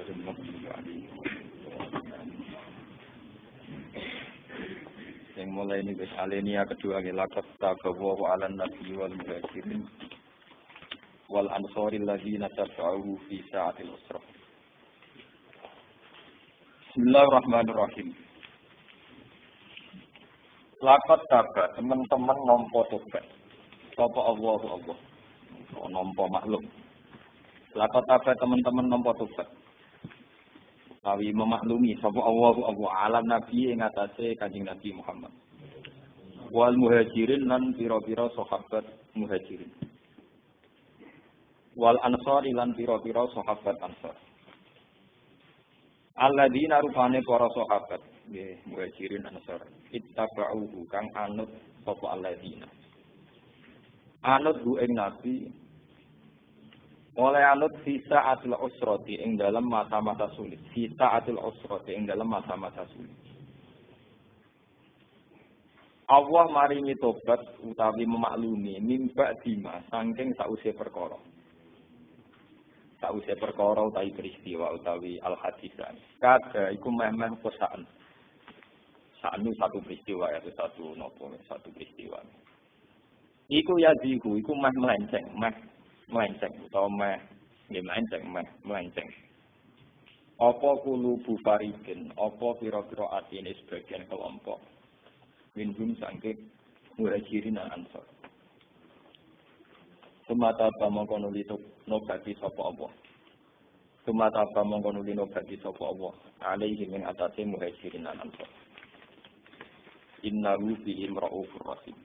Yang mulai ini guys, alinea kedua laqad tabawu ala nabi wal muhajirin wal ansari alladziina tabauhu fi sa'atil usrah. Bismillahirrahmanirrahim. Laqad taba teman-teman nampa tobat. Sapa Allah. Nampa makhluk. Laqad taba teman-teman nampa tobat. Tawi memaklumi sapa Allah alam nabi ing atase Kanjeng Nabi Muhammad. Wal muhajirin lan pira-pira sahabat muhajirin. Wal ansari lan pira-pira sahabat ansar. Alladzina rupane para sahabat nggih muhajirin ansar ittaba'uhu kang anut sapa alladzina. Anut bu ing nabi oleh anut sisa atil usrati ing dalam masa-masa sulit. Sisa atil usrati ing dalam masa-masa sulit. Allah maringi tobat utawi memaklumi mimba dima saking sause perkara. Sause perkara utawi peristiwa utawi al-hadisan. Kada iku meh-meh posaan. Sanu satu peristiwa itu satu peristiwa. Iku yaziku iku meh melenceng utawa melenceng. Apa kulubu faridin, apa pira-pira atine sebagian kelompok minhum sangke muhajirin lan ansar. Sumata mongko nuli nobati sapa Allah. Sumata mongko nuli nobati sapa Allah. Alaihi min atase muhajirin lan ansar. Innahu bihim raufur rahim.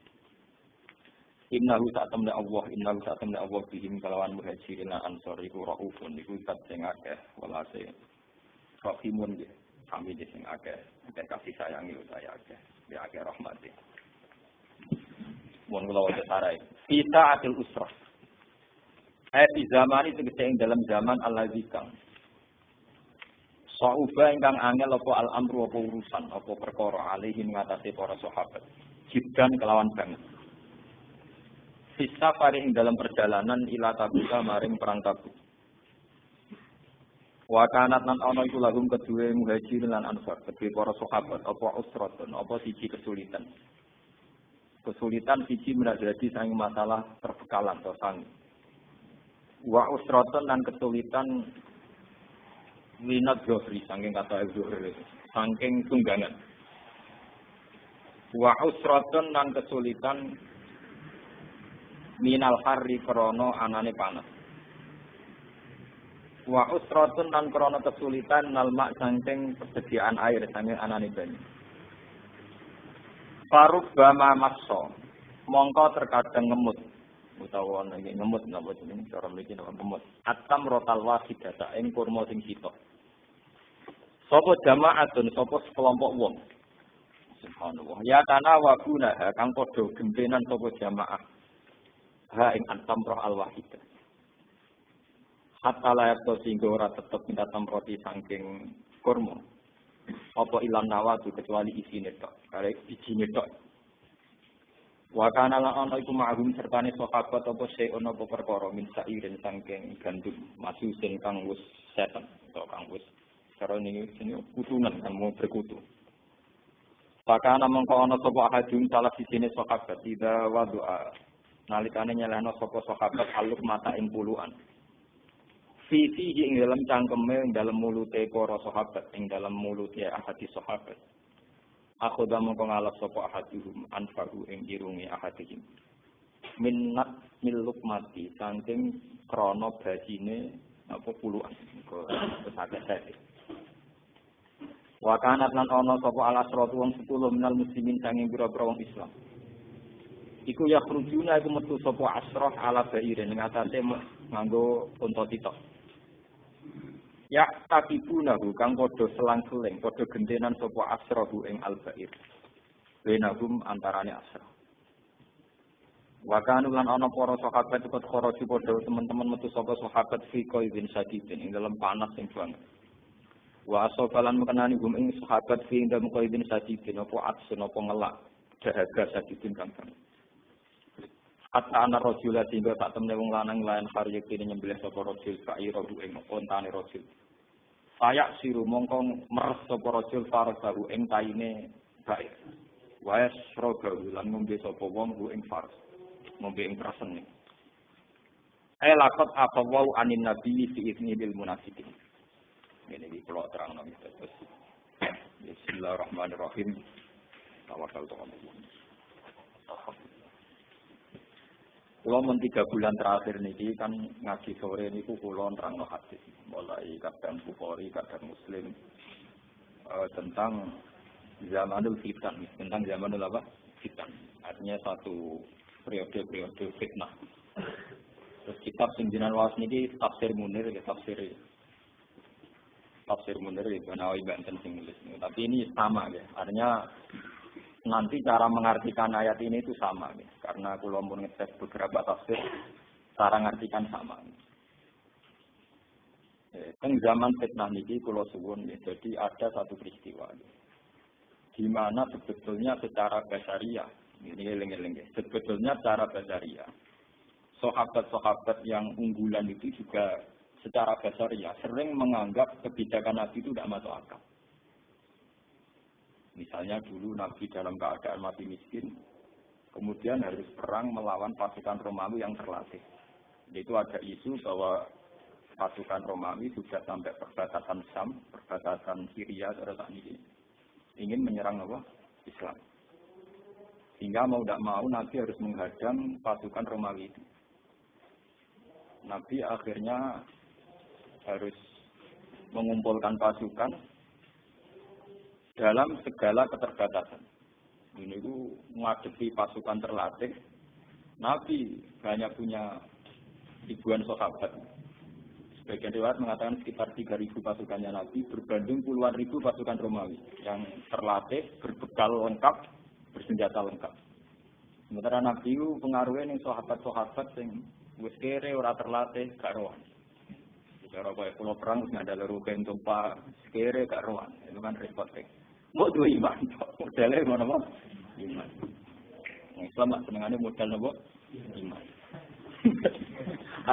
Innahu ta'tamna Allah bihim kalawan muhajirin lan ansar iku raufun iku zat sing akeh welase rahimun nggih sami sing akeh kasih sayangi utawa akeh rahmati. Mun kula waca sarai kita atil usrah di zaman itu ing dalam zaman al-ladzikang sauba ingkang angel apa al-amru apa urusan apa perkara alaihi ngatasi para sahabat jiddan kelawan banget. Sisa fari ing dalam perjalanan ila Tabuka maring perang Tabuk. Wa kanat lan ana iku lahum kedue muhajirin lan ansar, kedue para sahabat apa usratun, apa siji kesulitan. Kesulitan siji menadati sang masalah perbekalan atau sang. Wa usratun lan kesulitan minat johri saking kata johri, saking tunggangan. Wa usratun lan kesulitan minal harri krono anane panas. Wa usratun lan krono kesulitan nalmak saking persediaan air saking anane banyu. Farubbama makso mongko terkadang ngemut utawa ngemut napa jenenge cara mriki napa ngemut. Atam rotal wasidata ing kurma sing sitok. Sapa jamaatun sapa sekelompok wong. Subhanallah. Ya kana wa guna kang padha gentenan sapa jamaah. Ha ing antamroh al-wahidah. Hatta layak to singgo ora tetep minta tamroti saking kurma. Apa ilam nawatu kecuali isine tok, karek isine tok. Wa kana lan ana iku ma'hum sertane sahabat apa seon apa perkara min sairin saking gandum masusin kang wis seten atau kang wis cara niki jenenge kutunan kang mau berkutu. Pakana mongko ana sapa ahadun salah sijine sahabat ida wadu'a nalikane nyelehno sapa sahabat aluk mata ing puluhan. Sisi ing dalam cangkeme ing dalam mulute para sahabat ing dalam mulute ahadi sahabat. Aku damung ngalap sapa ahadihum anfahu ing irunge ahadihim. Minnat miluk mati saking krana bajine apa puluhan. Kesake-sake. Wa kanat lan ana sapa al-asratu wong 10 minal muslimin saking pira-pira wong Islam. Iku ya krujuna iku metu sapa asrah ala bairin ing atase nganggo unta titok. Ya takibunahu kang padha selang-seling padha gentenan sapa asrahu ing al-bair. Benagum antarane asrah. Wa kanu lan ana para sahabat ikut kharaju padha teman-teman metu sapa sahabat fi qaidin sadidin ing dalam panas sing banget. Wa asobalan mengenani gum ing sahabat fi ing dalam qaidin sadidin apa atsun apa ngelak dahaga sadidin kang banget. Hatta ana rajula sehingga tak temne wong lanang lain karya kene nyembelih sapa rajul kaira ing ontane rajul. Payak siru mongkong meres sapa rajul farasahu ing taine bae. Wa yasrogahu lan ngombe sapa wong ku ing fars. Ngombe ing prasene. Lakot apa wau anin nabi fi izni bil munafiqin. Ini di pulau terang nabi terus. Bismillahirrahmanirrahim. Tawakal tu Allah. Kulo men 3 bulan terakhir niki kan ngaji sore niku kulo nerangno hadis mulai kadang Bukhari kadang Muslim tentang zamanul fitan, tentang zamanul apa? Fitan. Artinya satu periode fitnah. Terus kitab sing jenengan waos niki tafsir Munir ya tafsir Munir itu Nawawi Banten sing nulis. Tapi ini sama ya. Artinya nanti cara mengartikan ayat ini itu sama ya. Karena kalau mau ngecek beberapa tafsir cara mengartikan sama. Teng zaman fitnah niki kula suwun ya. Jadi ada satu peristiwa ya. Di mana sebetulnya secara basariah ini eling-eling sebetulnya secara basariah sahabat-sahabat yang unggulan itu juga secara basariah sering menganggap kebijakan Nabi itu tidak masuk akal. Misalnya dulu Nabi dalam keadaan mati miskin, kemudian harus perang melawan pasukan Romawi yang terlatih. Itu ada isu bahwa pasukan Romawi sudah sampai perbatasan Syam, perbatasan Syria, saat ini ingin menyerang apa? Islam. Sehingga mau tidak mau Nabi harus menghadang pasukan Romawi itu. Nabi akhirnya harus mengumpulkan pasukan dalam segala keterbatasan. Ini itu menghadapi pasukan terlatih. Nabi banyak punya ribuan sahabat. Sebagian riwayat mengatakan sekitar 3.000 pasukannya Nabi berbanding puluhan ribu pasukan Romawi yang terlatih, berbekal lengkap, bersenjata lengkap. Sementara Nabi itu pengaruhnya ning sahabat-sahabat yang wis kere ora terlatih gak rohan. Cara kaya pulau perang nggak ada leruken tumpah kere gak rohan. Itu kan repot deh. Mau dua iman, modelnya mana mau iman. Islam senengannya modal nopo iman.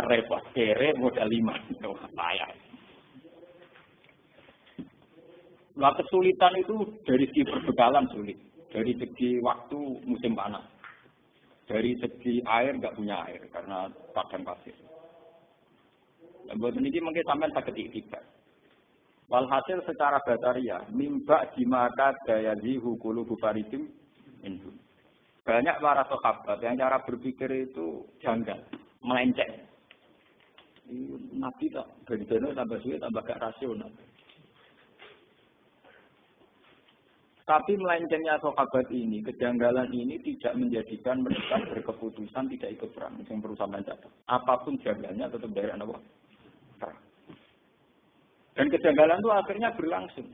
Repot kere modal iman, payah. Nah kesulitan itu dari segi perbekalan sulit, dari segi waktu musim panas, dari segi air nggak punya air karena padang pasir. Buat ini mungkin sampai sakit ikhtiar. Walhasil secara basaria, mimba dimaka daya zihukulu bufaritim indu. Banyak para sahabat yang cara berpikir itu janggal, melenceng. Nabi tak berbeda tambah sulit tambah gak rasional. Tapi melencengnya sahabat ini, kejanggalan ini tidak menjadikan mereka berkeputusan tidak ikut perang. Yang perlu sampai catat. Apapun janggalnya tetap dari anak perang. Dan kejanggalan itu akhirnya berlangsung.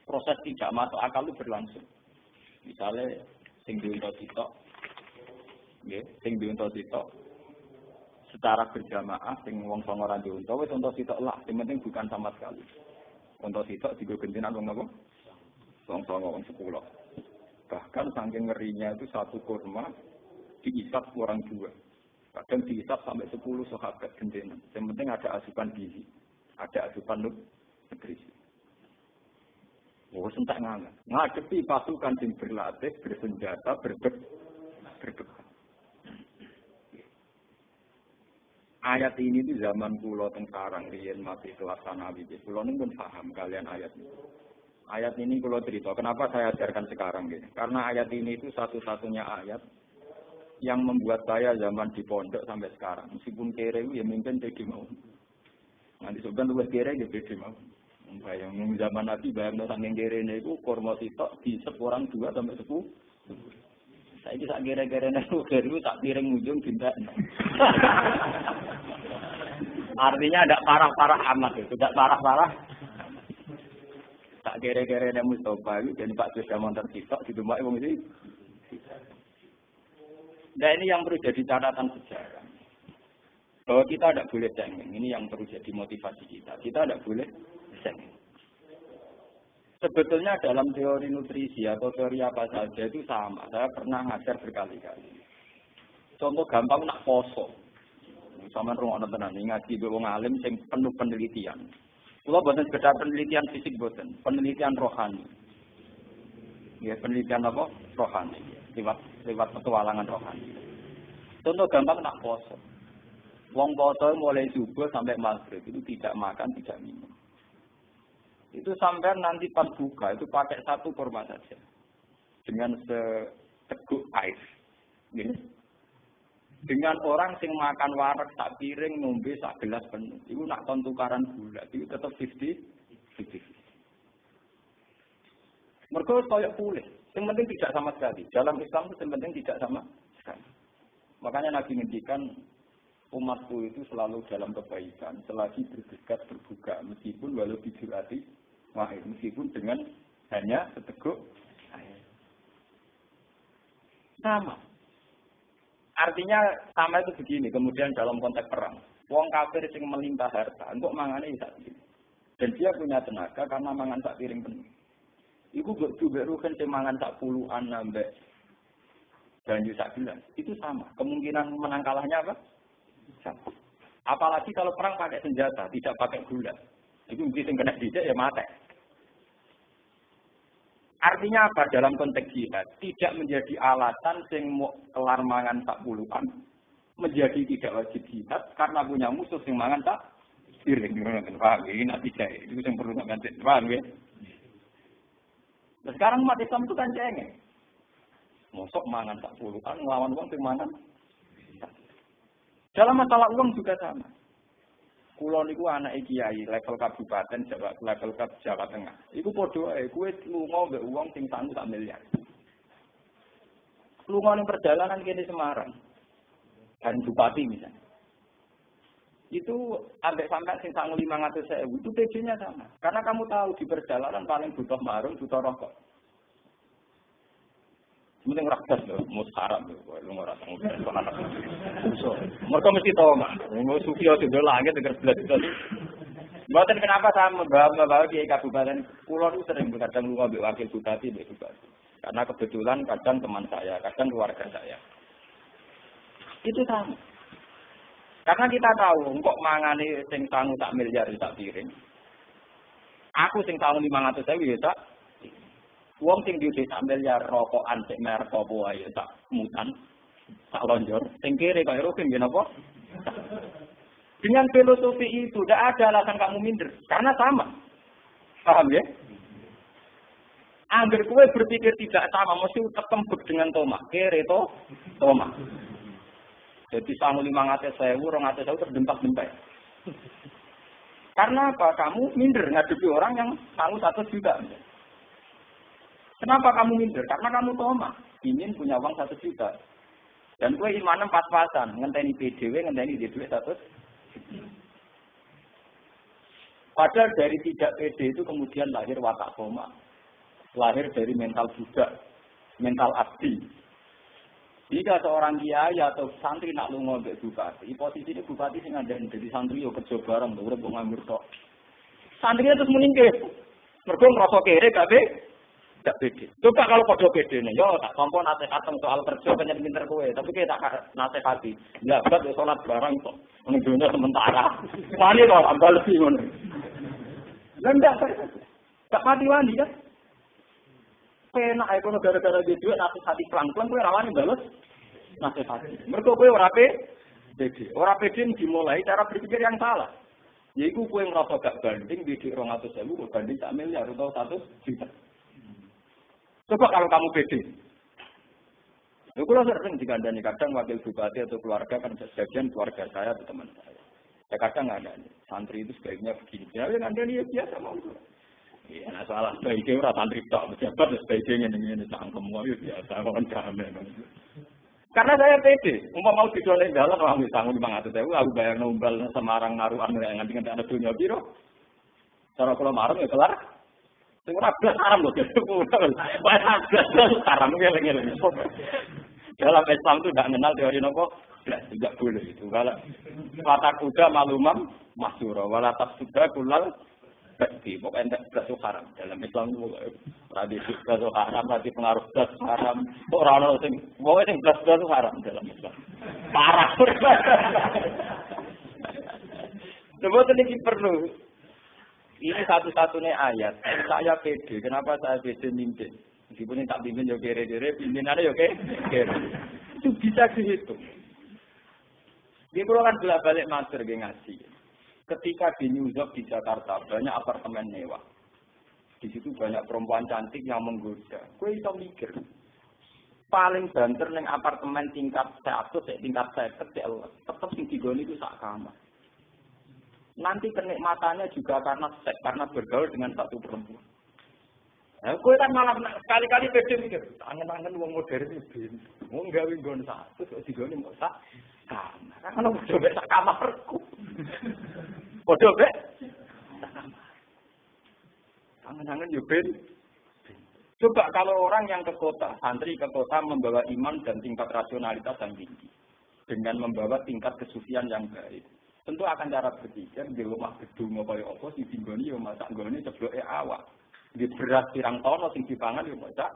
Proses tidak masuk akal itu berlangsung. Misalnya sing diunta sitok, nggih, sing diunta sitok secara berjamaah sing wong songo ra diunta wis unta sitok lah, sing penting bukan sama sekali. Unta sitok digo gentenan wong napa? Wong songo wong 10. Bahkan saking ngerinya itu satu kurma diisap orang 2. Kadang diisap sampai 10 sahabat gentenan. Yang penting ada asupan gizi. Ada asupan nutrisi. Oh, sentak ngangat. Ngadepi pasukan yang berlatih, bersenjata, berbekal. Ayat ini di zaman kulo teng sarang riyen masih kelas sanawi. Kulo ning pun paham kalian ayat ini. Ayat ini kulo cerita. Kenapa saya ajarkan sekarang gini? Karena ayat ini itu satu-satunya ayat yang membuat saya zaman di pondok sampai sekarang. Meskipun kere ya mimpin jadi mau. Nanti sebentar luwes kere ya beda mau. Bayang zaman Nabi bayang saking kere niku kurma sitok disep orang 2 sampai 10. Saiki sak kere-kere niku kere tak piring ujung dindak. Artinya ada parah-parah amat itu, tidak parah-parah. Tak kere-kere nek Mustofa iki dan Pak Sudah montor sitok ditumpai wong iki. Nah ini yang perlu jadi catatan sejarah. Bahwa kita tidak boleh cengeng. Ini yang perlu jadi motivasi kita. Kita tidak boleh cengeng. Sebetulnya dalam teori nutrisi atau teori apa saja itu sama. Saya pernah ngajar berkali-kali. Contoh gampang nak poso. Sama rumah tenan ngaji wong alim sing penuh penelitian. Kula boten sekedar penelitian fisik boten, penelitian rohani. Ya, penelitian apa? Rohani. Lewat petualangan rohani. Contoh gampang nak poso. Wong poso mulai subuh sampai maghrib itu tidak makan, tidak minum. Itu sampai nanti pas buka itu pakai satu kurma saja. Dengan seteguk air. Gitu. Dengan orang sing makan wareg sak piring ngombe sak gelas penuh. Itu nak kon tukaran gula, itu tetap 50. Mergo koyo pulih. Yang penting tidak sama sekali. Dalam Islam itu yang penting tidak sama sekali. Makanya Nabi ngendikan umatku itu selalu dalam kebaikan selagi berdekat berbuka meskipun walau bijurati wahid, meskipun dengan hanya seteguk air. Sama. Artinya sama itu begini, kemudian dalam konteks perang. Wong kafir sing melimpah harta, untuk mangane sak piring. Dan dia punya tenaga karena mangan sak piring penuh. Iku juga rugen sing mangan sak puluhan nambah banyu sak gelas. Itu sama. Kemungkinan menang kalahnya apa? Sama. Apalagi kalau perang pakai senjata, tidak pakai gula. Itu mungkin kena dijak ya mati. Artinya apa dalam konteks jihad? Tidak menjadi alasan sing mau kelar mangan sak puluhan menjadi tidak wajib jihad karena punya musuh sing mangan sak piring. Paham ini nanti saya itu yang perlu nganti. Paham ya? Nah, sekarang umat Islam itu kan cengeng. Mosok mangan sak puluhan nglawan wong sing mangan. Dalam masalah uang juga sama. Kulo niku anake kiai level kabupaten level Jawa Tengah. Iku padha ae kowe lunga mbek wong sing sangu sak miliar. Lunga ning perjalanan kene Semarang. Dan bupati misalnya. Itu ambek sampai sing sangu 500.000 itu PD-nya sama. Karena kamu tahu di perjalanan paling butuh marung, butuh rokok. Mending rakyat lho, mus haram lho, lu ora tau anak. So, mereka mesti tahu mah, mau sufi atau di langit denger belas-belas. Mboten kenapa saya membawa kiai kabupaten, pulau itu sering kadang lu ambil wakil bupati, karena kebetulan kadang teman saya, kadang keluarga saya. Itu sama. Karena kita tahu, kok mangane sing sangu sak miliar sak piring. Aku sing sangu 500.000 ya tak. Wong sing diuti sak miliar rokokan sik merek apa wae tak mutan, tak lonjor. Sing kiri kaya rugen ya napa? Dengan filosofi itu tidak ada alasan kamu minder, karena sama. Paham ya? Angger kowe berpikir tidak sama, mesti ketembek dengan Toma. Kiri to Toma. Jadi sangu 500.000, 200.000 terdempak-dempak. Karena apa? Kamu minder ngadepi orang yang sangu 1 juta. Kenapa kamu minder? Karena kamu Toma. Ingin punya uang 1 juta. Dan kue imanem pas-pasan. Ngenteni PDW, ngenteni duit 100. Padahal dari tidak PD itu kemudian lahir watak Toma. Lahir dari mental budak. Mental abdi. Jika seorang kiai atau santri nak lunga mbek bupati, posisi ini bupati sing ngandani dadi santri yo kerja bareng to urip nganggur tok. Santrinya terus meninggal. Mergo ngrasa kere kabeh gak pede. Coba kalau padha pedene yo tak tampa nasihat soal kerja banyak pinter kowe, tapi kita tak nasihati. Ya bab salat bareng kok. Ning dunia sementara. Wani to ambal lebih ngono. Lah ndak tak mati wani kan? Penak ae kono gara-gara duit nasihati pelan-pelan kowe rawani bales nasihati. Mergo kowe ora pede. Ora pede dimulai cara berpikir yang salah. Yaiku kowe ngrasa gak banding duit 200.000 kok banding sak miliar atau 1 juta. Coba kalau kamu pede. Lha kula sering digandani kadang wakil bupati atau keluarga kan sebagian keluarga saya atau teman saya. Ya kadang ada santri itu sebaiknya begini. Ya ngandani ya biasa mau. Iya, nah salah sebaiknya ora santri tok, pejabat sebaiknya ngene cangkem wae biasa kon gamen. Karena saya pede, mau didolek dalan wong wis sangu 500.000, aku bayar nombal Semarang naruhan nganti-nganti ana dunya piro. Cara kula marung ya kelar. Sing ora blas haram lho. Wah, blas haram ngene-ngene. Dalam Islam itu tidak mengenal teori nopo, tidak boleh itu. Kalau kata kuda malumam masyura, walatas kuda kulal berarti pokoknya tidak haram dalam Islam itu tradisi belas haram, tradisi pengaruh belas haram, orang sing pokoknya sing belas haram dalam Islam. Parah. Sebab ini perlu. Ini satu-satunya ayat. Saya pede. Kenapa saya pede mimpin? Meskipun tak pimpin ya kere-kere, pimpinannya ya kere. Itu bisa dihitung. Dia kalau kan bolak-balik master ngaji. Ketika di New York di Jakarta banyak apartemen mewah. Di situ banyak perempuan cantik yang menggoda. Gue bisa mikir. Paling banter neng apartemen tingkat 100, tingkat 50, tetap sing digoni itu sak kamar. Nanti kenikmatannya juga karena bergaul dengan satu perempuan. Nah, gue kan malah sekali-kali pede mikir, angen-angen wong modern iki ben. Wong gawe nggon satu kok digoni mok sak kamar. Kan ono padha mek sak kamarku. Padha mek sak kamar. Angen-angen yo ben. Coba kalau orang yang ke kota, santri ke kota membawa iman dan tingkat rasionalitas yang tinggi. Dengan membawa tingkat kesucian yang baik. Tentu akan cara berpikir, di rumah gedung apa ya apa, si tinggoni ya masak nggone cebloke awak. Di beras pirang tono, sing dipangan ya masak.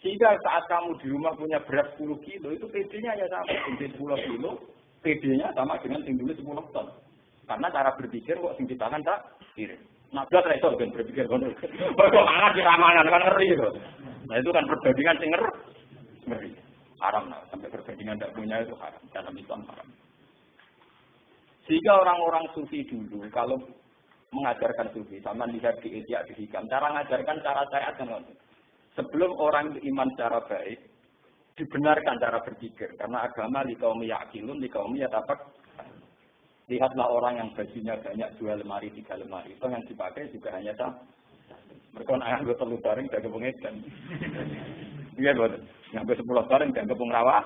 Sehingga saat kamu di rumah punya beras 10 kilo, itu PD-nya ya sama. Sing 10 kilo, PD-nya sama dengan sing dulu 10 ton. Karena cara berpikir kok sing dipangan tak kirim. Nah, belas itu kan berpikir ngono. Kok mangan di ramalan kan ngeri itu. Nah, itu kan perbandingan sing ngeri. Haram nah, sampai perbandingan tidak punya itu haram. Dalam Islam haram. Sehingga orang-orang sufi dulu kalau mengajarkan sufi, sama lihat di Ihya di Hikam, cara mengajarkan cara saya dengan sebelum orang iman secara baik dibenarkan cara berpikir karena agama li kaum yaqilun li kaum yatafak. Lihatlah orang yang bajunya banyak 2 lemari, 3 lemari. Itu yang dipakai juga hanya satu. Mereka nak nganggo 3 bareng dan kepengedan. Iya betul. Nganggo 10 bareng dan kepeng rawah.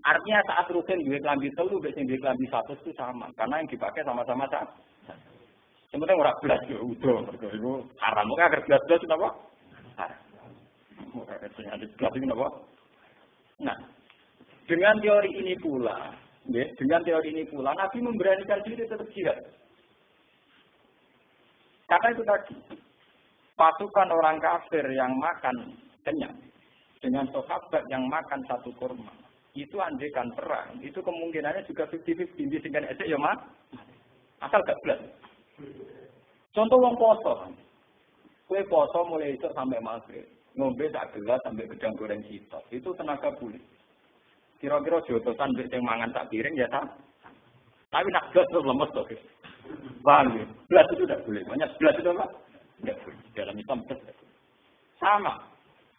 Artinya saat rutin duwe klambi 3 mek sing duwe klambi 1 itu sama. Karena yang dipakai sama-sama sama. Sebenarnya ora blas yo udo. Mergo iku haram. Kok agar blas-blas napa? Haram. Ora sing ada blas iki napa? Nah, dengan teori ini pula Nabi memberanikan diri tetap jihad. Karena itu tadi, pasukan orang kafir yang makan kenyang dengan sahabat yang makan satu kurma, itu andaikan perang, itu kemungkinannya juga 50-50 dengan esek ya mas, asal gak belas. Contoh wong poso, kue poso mulai itu sampai maghrib, ngombe sak gelas sampai gedang goreng sitok, itu tenaga pulih. Kira-kira jodosan mbek sing mangan tak piring ya tak. Tapi nak gelas terus lemes tuh. Paham ya? Gelas itu tidak boleh. Banyak gelas itu apa? Tidak boleh. Dalam Islam tidak. Sama.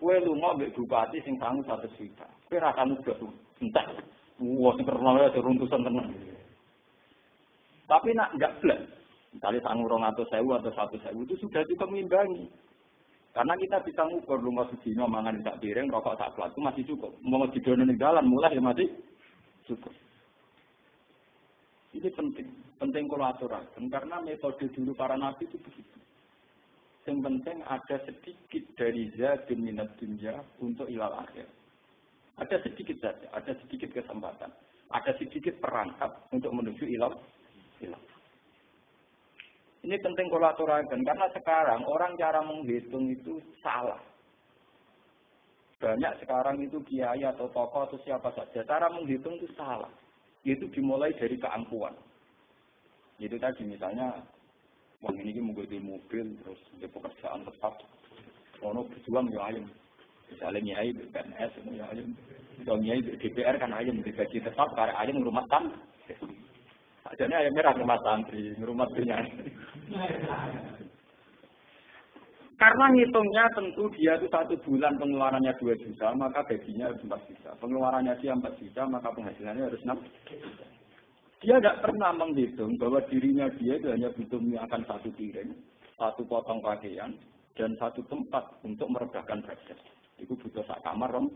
Kue lunga mbek bupati sing sangu 1 juta. Kue rasamu gelas entek. Wah, sing kerana ada runtusan tenan. Tapi nak enggak gelas. Misalnya sangu 200.000 atau 100.000 itu sudah cukup mengimbangi. Karena kita bisa ngukur rumah sedina mangan sak piring, rokok sak plat itu masih cukup. Mau didono ning dalan mulai ya masih cukup. Ini penting kalau aturaken karena metode dulu para nabi itu begitu. Yang penting ada sedikit dari zadun minat dunya untuk ilal akhir. Ada sedikit saja, ada sedikit kesempatan, ada sedikit perangkap untuk menuju ilal. Ini penting kolaborasi karena sekarang orang cara menghitung itu salah. Banyak sekarang itu kiai atau tokoh atau siapa saja cara menghitung itu salah. Itu dimulai dari keampuhan. Itu tadi misalnya wong ini menggunakan mobil terus di pekerjaan tetap. Ono berjuang ya ayam. Misalnya nyai BPNS ya ayam. Kalau nyai DPR kan ayam digaji tetap karena ayam rumah tangga. Jadi ayam merah rumah santri, rumah dunia. Karena ngitungnya tentu dia itu 1 bulan pengeluarannya 2 juta, maka gajinya harus 4 juta. Pengeluarannya dia 4 juta, maka penghasilannya harus 6 juta. Dia tidak pernah menghitung bahwa dirinya dia itu hanya butuh makan 1 piring, 1 potong pakaian, dan 1 tempat untuk merebahkan derajat. Itu butuh sak kamar, Rom.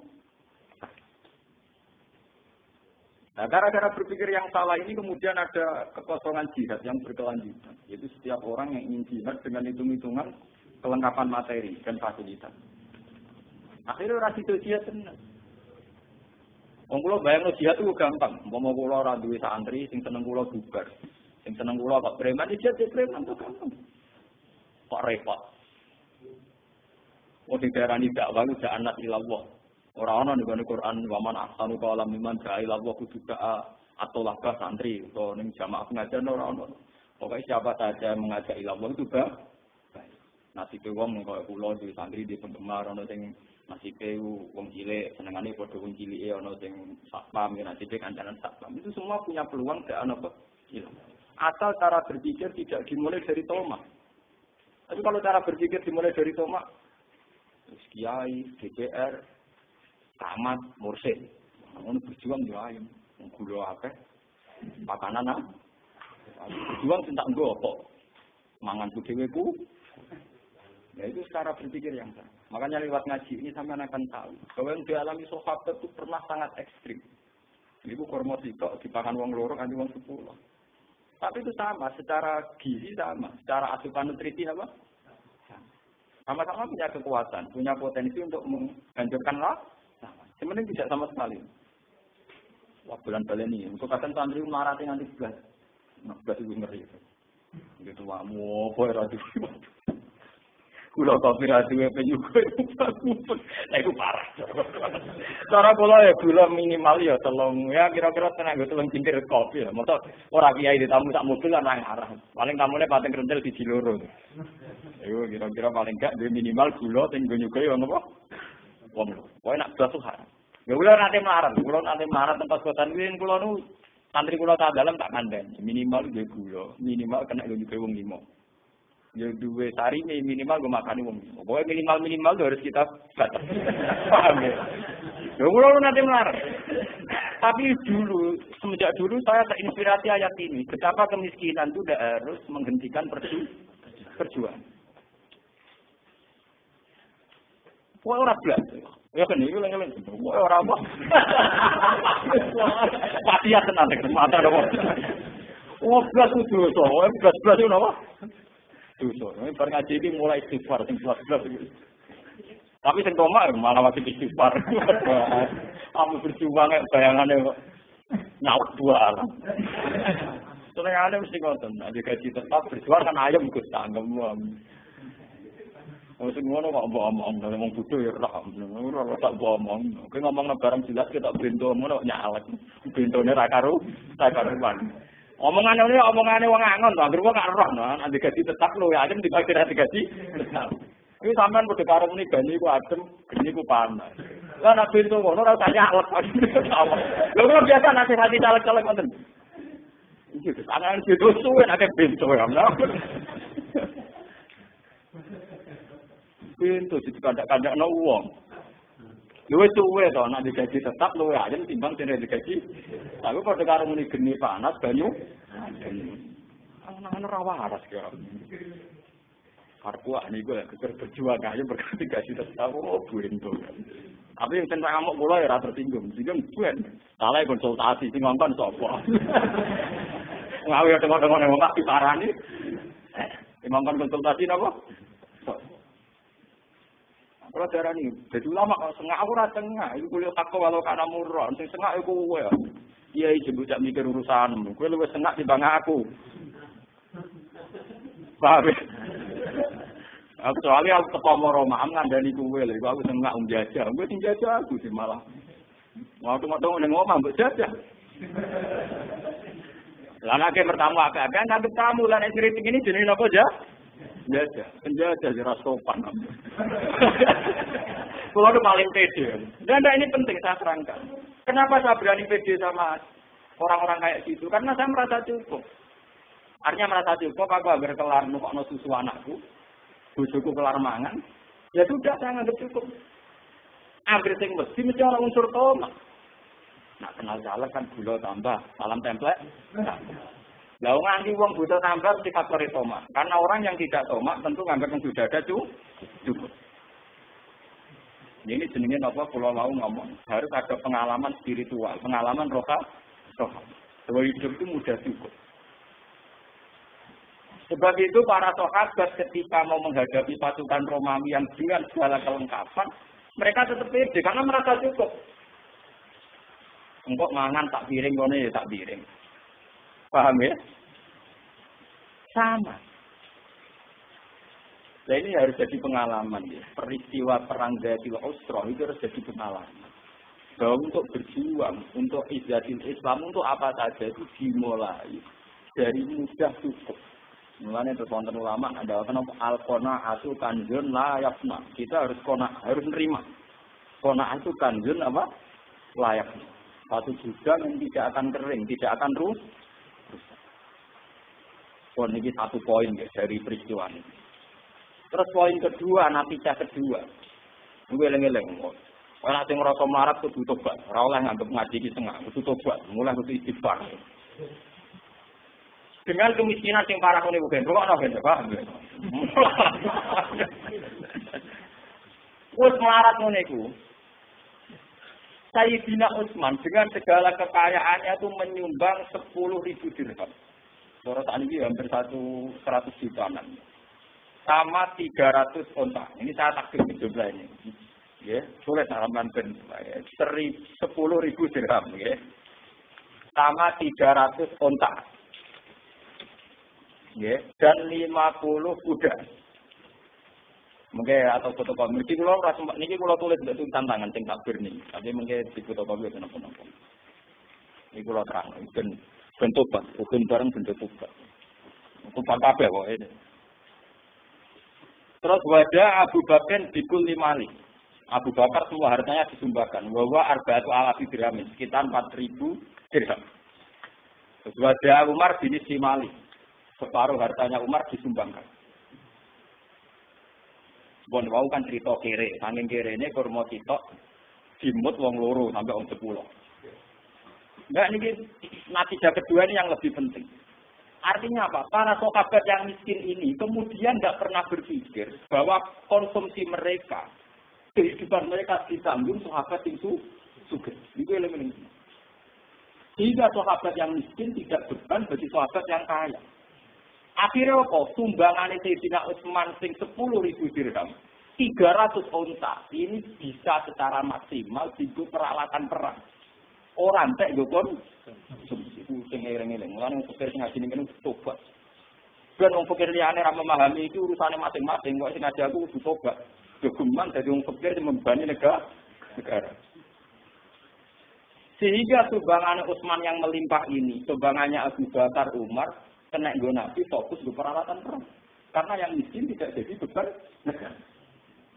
Nah, gara-gara berpikir yang salah ini kemudian ada kekosongan jihad yang berkelanjutan. Yaitu setiap orang yang ingin jihad dengan hitung-hitungan kelengkapan materi dan fasilitas. Akhirnya orang itu jihad senang. Wong kula bayangno jihad itu gampang. Umpama kula ora duwe santri sing seneng kula bubar. Sing seneng kula kok preman jihad preman itu gampang. Kok repot. Wong diarani dakwah itu anak ilallah. Orang-orang di Quran waman ahsanu qalam mimman da'a ila Allah kudu da'a atau lahkah santri atau ning jamaah pengajian orang-orang. Pokoknya siapa saja yang mengajak ilah itu baik. Nasibe wong kaya kula di santri di penggemar ana sing nasibe wong cilik senengane padha wong cilike ana sing satpam nasibe kancanan satpam. Itu semua punya peluang ke apa? Ilah. Asal cara berpikir tidak dimulai dari tomak. Tapi kalau cara berpikir dimulai dari tomak, kiai, DPR, camat, mursyid, ngono berjuang yo ayo. Gula akeh. Makanan berjuang tentang nggo apa? Mangan ku dhewe ku. Ya itu cara berpikir yang salah. Makanya lewat ngaji ini sampean akan tahu bahwa yang dialami sahabat itu pernah sangat ekstrim. Iku kurma sitok dipakan wong loro kanthi wong 10. Tapi itu sama, secara gizi sama, secara asupan nutrisi apa? Sama-sama punya kekuatan, punya potensi untuk menghancurkan lah. Sebenarnya tidak sama sekali. Wah bulan-bulan ini, untuk kadang santri marah nanti 11 itu ngeri. Gitu wamu, boy radio. Kulo kopi radio penyukur itu parah. Cara kula ya gula minimal ya telung ya kira-kira tenaga telung cingkir kopi ya. Mosok ora kiai ditamu sak mobil lan arah. Paling tamune pating rentel siji loro. Iku kira-kira paling gak minimal gula sing nggo nyukur ya ngopo? Wong lho. Pokoke nak blas tuh. Ya kula nanti melarat tempat kosan kuwi kula nu santri kula tak dalam tak kandhani. Minimal nggih gula, minimal kena nyukur wong 5. Ya duwe sari minimal gue makani wong. Pokoknya minimal itu harus kita batas. Paham ya? Ya kalau nanti melarang. Tapi semenjak dulu saya terinspirasi ayat ini. Betapa kemiskinan itu tidak harus menghentikan perjuangan. Pokoknya orang belas. Ya kan ini lagi. Pokoknya orang apa? Pasti ya tenang. Mata dong. Oh belas itu dosa. Belas itu apa? Dosa. Ini barang ngaji ini mulai istighfar, sing 11 gitu. Tapi sing tomak malah masih istighfar. Kamu berjuang bayangannya kok nyawak dua alam. Senengane mesti ngoten, nek gaji tetap berjuang kan ayam ikut tanggem. Wong sing ngono kok mbok omong, wong bodho ya ora tak mbok omong. Kowe ngomongno barang jelas kita bento ngono nyalek. Bentone ra karuan. Omongane wong angon to, anggere wong gak roh no, nek gaji tetap lho ya adem dibagi gaji tetap. Iki sampean padha karo muni gani ku adem, geni ku panas. Lah nek pintu ngono ora usah nyalek. Lho kok biasa nasihati caleg-caleg ngoten. Iki sangan itu suwe nek pintu ya. Pintu dikandak-kandakno wong. Luwe suwe to nek digaji tetap luwe ayem timbang sing digaji. Tapi padha karo muni geni panas banyu. Ana ra waras kira. Karpu niku lek berjuang ayo berganti gaji tetap buento. Tapi yang tentang ngamuk kula ya ora tersinggung. Singgung buen. Salah konsultasi sing ngongkon sapa. Ngawi tengok-tengok wong tak diparani. Ngongkon konsultasi napa? Kalau darah ini, jadi ulama kalau sengak aku rasa sengak, itu kuliah takwa walau karena murah, sing sengak itu gue ya. Iya, ibu tak mikir urusan, gue lebih sengak di bangga aku. Paham ya? Soalnya aku teko moromah, ngandani gue lho, aku sengak jajah, gue sing jajah aku sih malah. Waktu-waktu ngomong mbok jajah. Lah nek pertama agak ngadep tamu lan kritik ini jenenge apa aja? Jajah, penjajah jelas sopan. Kalau itu paling pede. Dan ini penting saya terangkan. Kenapa saya berani pede sama orang-orang kayak gitu? Karena saya merasa cukup. Artinya merasa cukup, aku agar kelar nukokno susu anakku, bojoku kelar mangan, ya sudah saya anggap cukup. Agar sing mesti ana unsur tomat. Nak kenal caleg kan gula tambah, salam template. Lah nganti wong butuh tambah mesti faktor tomat. Karena orang yang tidak tomat tentu nganggap yang sudah ada cukup. Ini jenenge napa kula mau ngomong, harus ada pengalaman spiritual, pengalaman rohani. Bahwa hidup itu mudah cukup. Sebab itu para sahabat ketika mau menghadapi pasukan Romawi yang dengan segala kelengkapan, mereka tetap pede karena merasa cukup. Engkok mangan tak piring kono ya tak piring. Paham ya? Sama. Nah ini harus jadi pengalaman ya. Peristiwa perang Zatil Usra itu harus jadi pengalaman. Bahwa untuk berjuang, untuk izzatil Islam, untuk apa saja itu dimulai dari mudah cukup. Mulanya itu wonten ulama ada apa al-qanaatu kanzun la yafna. Kita harus harus nerima. Qanaah itu kanzun apa? Layak. Satu gudang yang tidak akan kering, tidak akan rusak. Ini satu poin ya, dari peristiwa ini. Terus poin kedua, natijah kedua. Gue eleng-eleng. Orang yang merasa melarat kudu tobat. Ora oleh nganggep ngaji iki setengah, kudu tobat. Mulai kudu istighfar. Dengan kemiskinan yang parah ini bukan. Rokok ben paham ya. Wes melarat ngene iku. Sayyidina Utsman dengan segala kekayaannya itu menyumbang 10.000 dirham. Menurut ini hampir 100 jutaan. Sama 300 onta. Ini saya takdir jumlah ini. Ya, sulit halaman ben. 10.000 dirham, ya. Sama 300 onta. Ya, dan 50 kuda. Mungkin atau fotokopi. Niki kula tulis untuk tantangan sing takbir niki. Tapi mungkin di fotokopi itu napa-napa. Iki kula terang ben tobat, ben bareng ben tobat. Tobat kabeh kok ini. Terus wada Abu Bakar bikul 5 Abu Bakar semua hartanya disumbangkan. Wa arba'atu alafi dirham, sekitar 4.000 dirham. Terus wada Umar bin Simali. Separuh hartanya Umar disumbangkan. Bon wau kan cerita kere, saking kerene kurma sitok dimut wong loro sampai wong 10. Enggak, ini natijah kedua ini yang lebih penting. Artinya apa? Para sahabat yang miskin ini kemudian tidak pernah berpikir bahwa konsumsi mereka, kehidupan mereka ditanggung sahabat yang sugih. Itu elemen ini. Sehingga sahabat yang miskin tidak beban bagi sahabat yang kaya. Akhirnya apa? Sumbangan Sayyidina Utsman sing 10.000 dirham, 300 onta, ini bisa secara maksimal digo peralatan perang. Orang tak go konsumsi sing ireng-ireng. Lan fakir sing ngaji niku tobat. Ben wong fakir liyane ra memahami iki urusane masing-masing, kok sing ngaji aku kudu tobat. Gegeman dadi wong fakir sing membani negara. Sehingga sumbangan Utsman yang melimpah ini, sumbangannya Abu Bakar, Umar, kena nggo Nabi fokus ke peralatan perang. Karena yang miskin tidak jadi beban negara.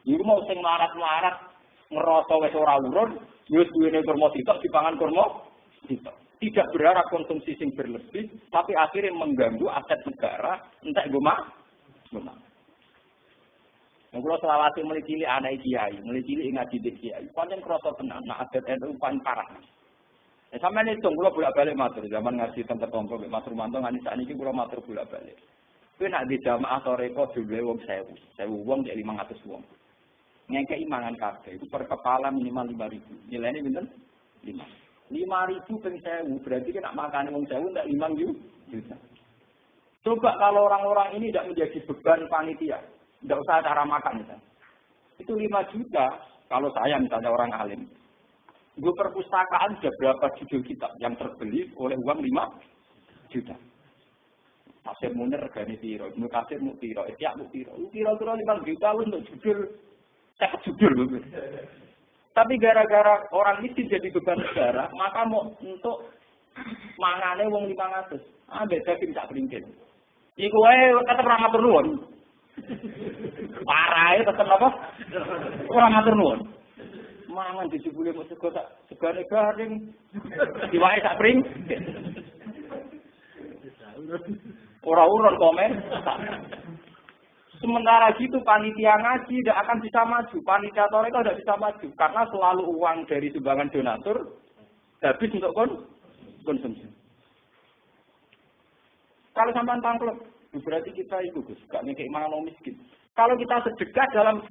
Iku mau sing melarat-melarat ngerasa wis ora urun, wis duwene kurma sitok dipangan kurma sitok. Tidak berharap konsumsi sing berlebih, tapi akhirnya mengganggu aset negara, entek nggo mak. Nek kula selawase mulai cilik anak kiai, mulai cilik ngaji dik kiai. Pancen krasa tenan, nek adat NU paling parah. Sampeyan hitung kula bolak-balik matur zaman ngaji teng ketompo Mbak Mas Rumanto nganti sakniki kula matur bolak-balik. Kuwi nek di jamaah toreko jumlahe wong 1000 wong cek 500 wong. Ngekei mangan kabeh itu per kepala minimal 5.000. Nilainya pinten? 5. 5.000 ping 1.000 berarti kan nak makan wong 1.000 ndak 5 juta. Coba kalau orang-orang ini tidak menjadi beban panitia, tidak usah cara makan misalnya. Itu 5 juta kalau saya misalnya orang alim. Gue perpustakaan sudah berapa judul kitab yang terbeli oleh uang 5 juta. Tafsir Munir regane piro, Ibnu Katsir mu piro, Ihya mu piro. Kira-kira 5 juta untuk judul saya judul. Tapi gara-gara orang miskin jadi beban negara, maka mau untuk mangane wong 500. Ambek daging tak keringkin. Iku wae tetep ora matur nuwun. Parahe tetep apa? Ora matur nuwun. Mangan dijebule mung sego tak segane garing. Diwae tak pring. Ora urun komen. Sementara gitu panitia ngaji tidak akan bisa maju, panitia toreko tidak bisa maju karena selalu uang dari sumbangan donatur habis untuk konsumsi. Kalau sampai tangklep, berarti kita itu Gus, gak ngekek malah miskin. Kalau kita sedekah dalam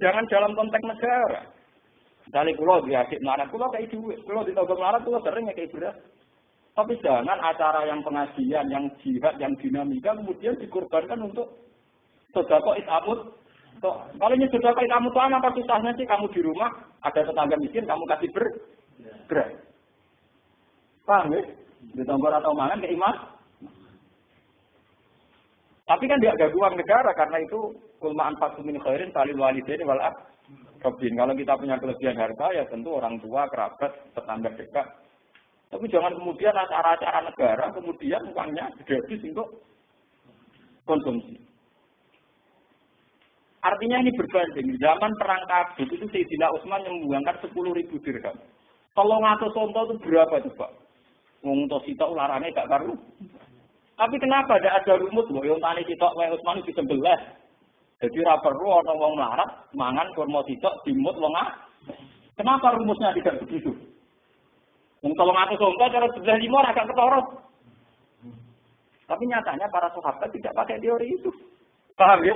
konteks negara, misalnya pulau diadik melarat, pulau kayak duit, pulau di Togok melarat, pulau sering ngekek beras. Tapi jangan acara yang pengajian, yang jihad, yang dinamika kemudian dikorbankan untuk sedekah itamut. Kalau ini sedekah itamut apa susahnya sih kamu di rumah ada tetangga miskin kamu kasih beras. Paham ya? Ditambah atau mangan ke imam. Tapi kan dia gak uang negara karena itu kulma anfaqtum min khairin falil walidaini wal aqrabin. Kalau kita punya kelebihan harta ya tentu orang tua, kerabat, tetangga dekat Tapi jangan kemudian acara-acara negara kemudian uangnya habis untuk konsumsi. Artinya ini berbanding. Zaman perang Tabuk itu Sayyidina Utsman yang membuangkan 10.000 dirham. Kalau ngatur contoh itu berapa coba? Untuk sitok larangnya gak baru. Tapi kenapa ada rumus loh? Yang tani sitok wae Utsman itu sebelah. Jadi ora perlu ana wong melarat mangan kurma sitok dimut wong ah. Kenapa rumusnya tidak begitu? Wong 300 contoh cara sebelah 5 agak ketara. Tapi nyatanya para sahabat tidak pakai teori itu. Paham ya?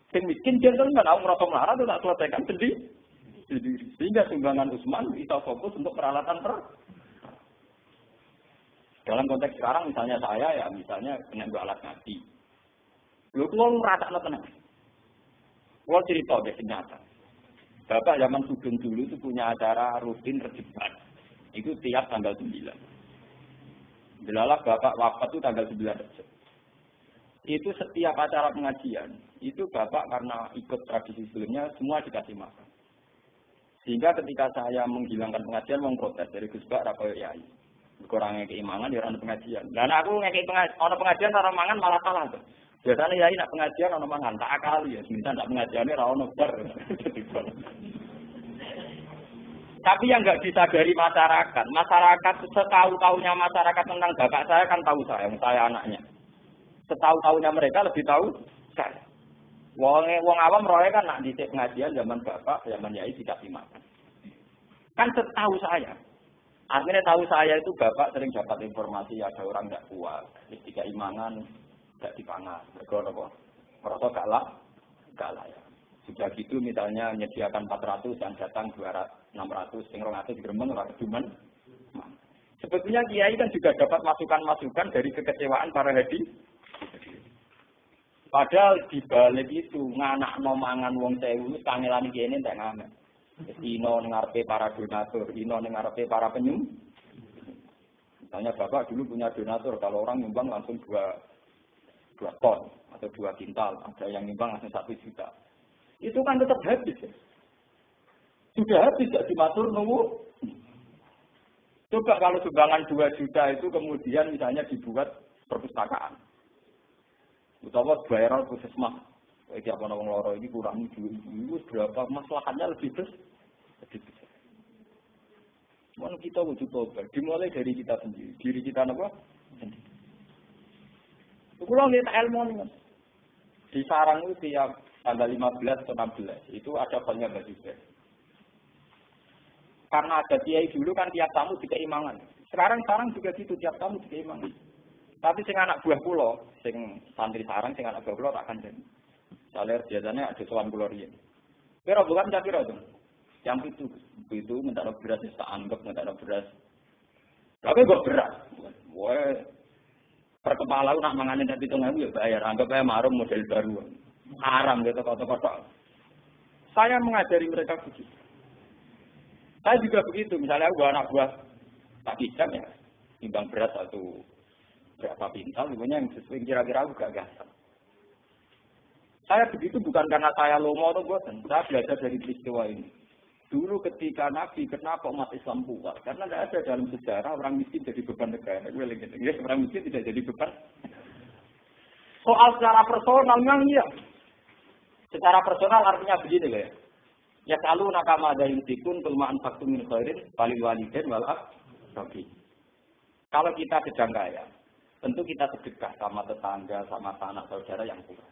Yang miskin jangan nggak tahu merasa melarat itu tak selesaikan sendiri. Sehingga sumbangan Utsman bisa fokus untuk peralatan dalam konteks sekarang misalnya saya ya misalnya kena dua alat ngaji. Lu kalau merasa tenang. Kalau cerita deh nyata. Bapak zaman Sugeng dulu itu punya acara rutin rejeban. Itu tiap tanggal 9. Delalah bapak wafat itu tanggal 9 Rejab. Itu setiap acara pengajian, itu bapak karena ikut tradisi sebelumnya semua dikasih makan. Sehingga ketika saya menghilangkan pengajian, mengprotes dari Gus Bak rapoyo yai. Kurangnya keimangan di orang pengajian. Dan aku ngekei pengajian orang mangan malah salah tuh. Biasanya yai nak pengajian orang mangan tak akali ya. Semisal tak pengajiannya rawon bar. Tapi yang nggak disadari masyarakat setahu-tahunya masyarakat tentang bapak saya kan tahu saya anaknya. Setahu-tahunya mereka lebih tahu saya. Wong awam roe kan nak di pengajian zaman bapak, zaman yai dikasih makan. Kan setahu saya. Artinya tahu saya itu bapak sering dapat informasi ada orang nggak kuat, ketika imangan nggak dipangan, merasa gak layak. Sudah gitu misalnya menyediakan 400 yang datang 600, sing 200 digeremeng ora keduman. Sebetulnya kiai kan juga dapat masukan-masukan dari kekecewaan para hadi. Padahal di balik itu nganakno mangan wong 1000 kangelane kene entek ngamen. Ino ngarepe para donatur, ino ngarepe para penyumbang. Misalnya bapak dulu punya donatur, kalau orang nyumbang langsung 2 ton atau 2 kintal, ada yang nyumbang langsung 1 juta. Itu kan tetap habis ya. Sudah habis tidak dimatur nunggu. Coba kalau sumbangan 2 juta itu kemudian misalnya dibuat perpustakaan. Utawa bayar puskesmas. Iki apa wong loro iki kurang duit itu berapa maslahatnya lebih besar. Cuman kita wujud tobat, dimulai dari kita sendiri. Diri kita apa? Sendiri. Kulo nggih tak ilmu nih. Di sarang itu tiap tanggal 15 atau 16 itu ada banyak bajikan. Karena ada kiai dulu kan tiap tamu dikeimangan. Sekarang juga gitu tiap tamu dikeimangan. Tapi sing anak buah pulau, sing santri sarang, sing anak buah pulau tak akan jadi. Soalnya biasanya ada soal pulau rian. Pero bukan capiro tuh. Yang itu minta beras, tak anggap minta beras. Tapi gue beras. Wah, per kepala nak manganin dari tengah ya bayar. Anggap aja marung model baru. Haram gitu kotak-kotak. Saya mengajari mereka begitu. Saya juga begitu. Misalnya gua anak buah tak kijam ya, timbang beras atau berapa pintal, sebenarnya yang sesuai kira-kira aku gak gasam. Saya begitu bukan karena saya lomo atau buatan. Saya belajar dari peristiwa ini. Dulu ketika Nabi, kenapa umat Islam kuat? Karena tidak ada dalam sejarah orang miskin jadi beban negara. Orang miskin tidak jadi beban. Soal secara personal memang iya. Secara personal artinya begini loh ya. Ya kalau nakama ada yuntikun kelemahan faktum min khairin walil waliden wal aqrabi. Kalau kita sedang kaya, tentu kita sedekah sama tetangga, sama anak saudara yang kurang.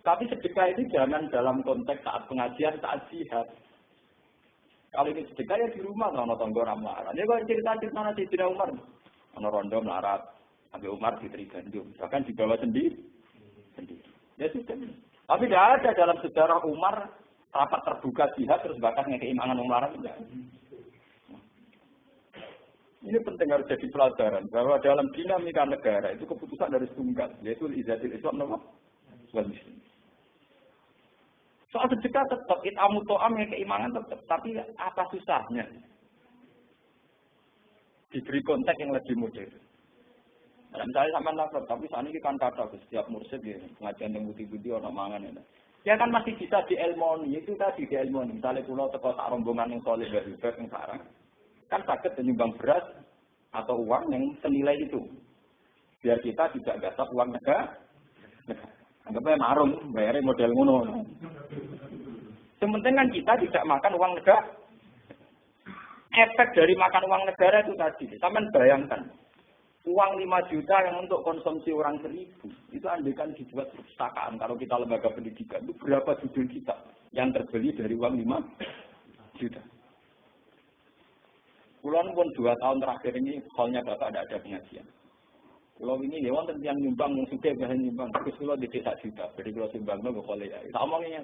Tapi sedekah itu jangan dalam konteks saat pengajian, saat jihad. Kalau ini sedekah ya di rumah, kalau tonggo ramalan. Ya kalau cerita-cerita nanti tidak Umar, kalau rondo melarat, sampai Umar diteri gandum, bahkan dibawa sendiri. Ya sudah. Tapi tidak ada dalam sejarah Umar rapat terbuka jihad terus bahkan ngekeimangan melarat tidak. Ini penting harus jadi pelajaran bahwa dalam dinamika negara itu keputusan dari tunggal, yaitu izatil Islam nama wal muslim. Soal sedekah tetap, itamu to'am yang keimangan tetap. Tapi apa susahnya? Diberi konteks yang lebih modern. Nah, misalnya sama nafas, tapi saat ini kan kata setiap mursyid ya, pengajian yang putih-putih orang mangan ya. Ya kan masih bisa dielmoni, itu tadi dielmoni. Misalnya pulau teko sak rombongan yang soleh dari yang sarang. kan sakit menyumbang beras atau uang yang senilai itu. Biar kita tidak gasap uang negara. Anggapnya marung, bayarnya model ngono. Sementing kan kita tidak makan uang negara. Efek dari makan uang negara itu tadi. Sampeyan bayangkan. Uang 5 juta yang untuk konsumsi orang 1000. Itu andaikan dibuat perpustakaan. Kalau kita lembaga pendidikan. Itu berapa judul kita yang terbeli dari uang 5 juta. Kulon pun 2 tahun terakhir ini. Halnya Bapak tidak ada pengajian. Kalau ini ya wonten yang nyumbang, yang sudah bahan nyumbang. Terus kalau di 1 juta. Jadi kalau nyumbang itu boleh ya. Tak omongnya.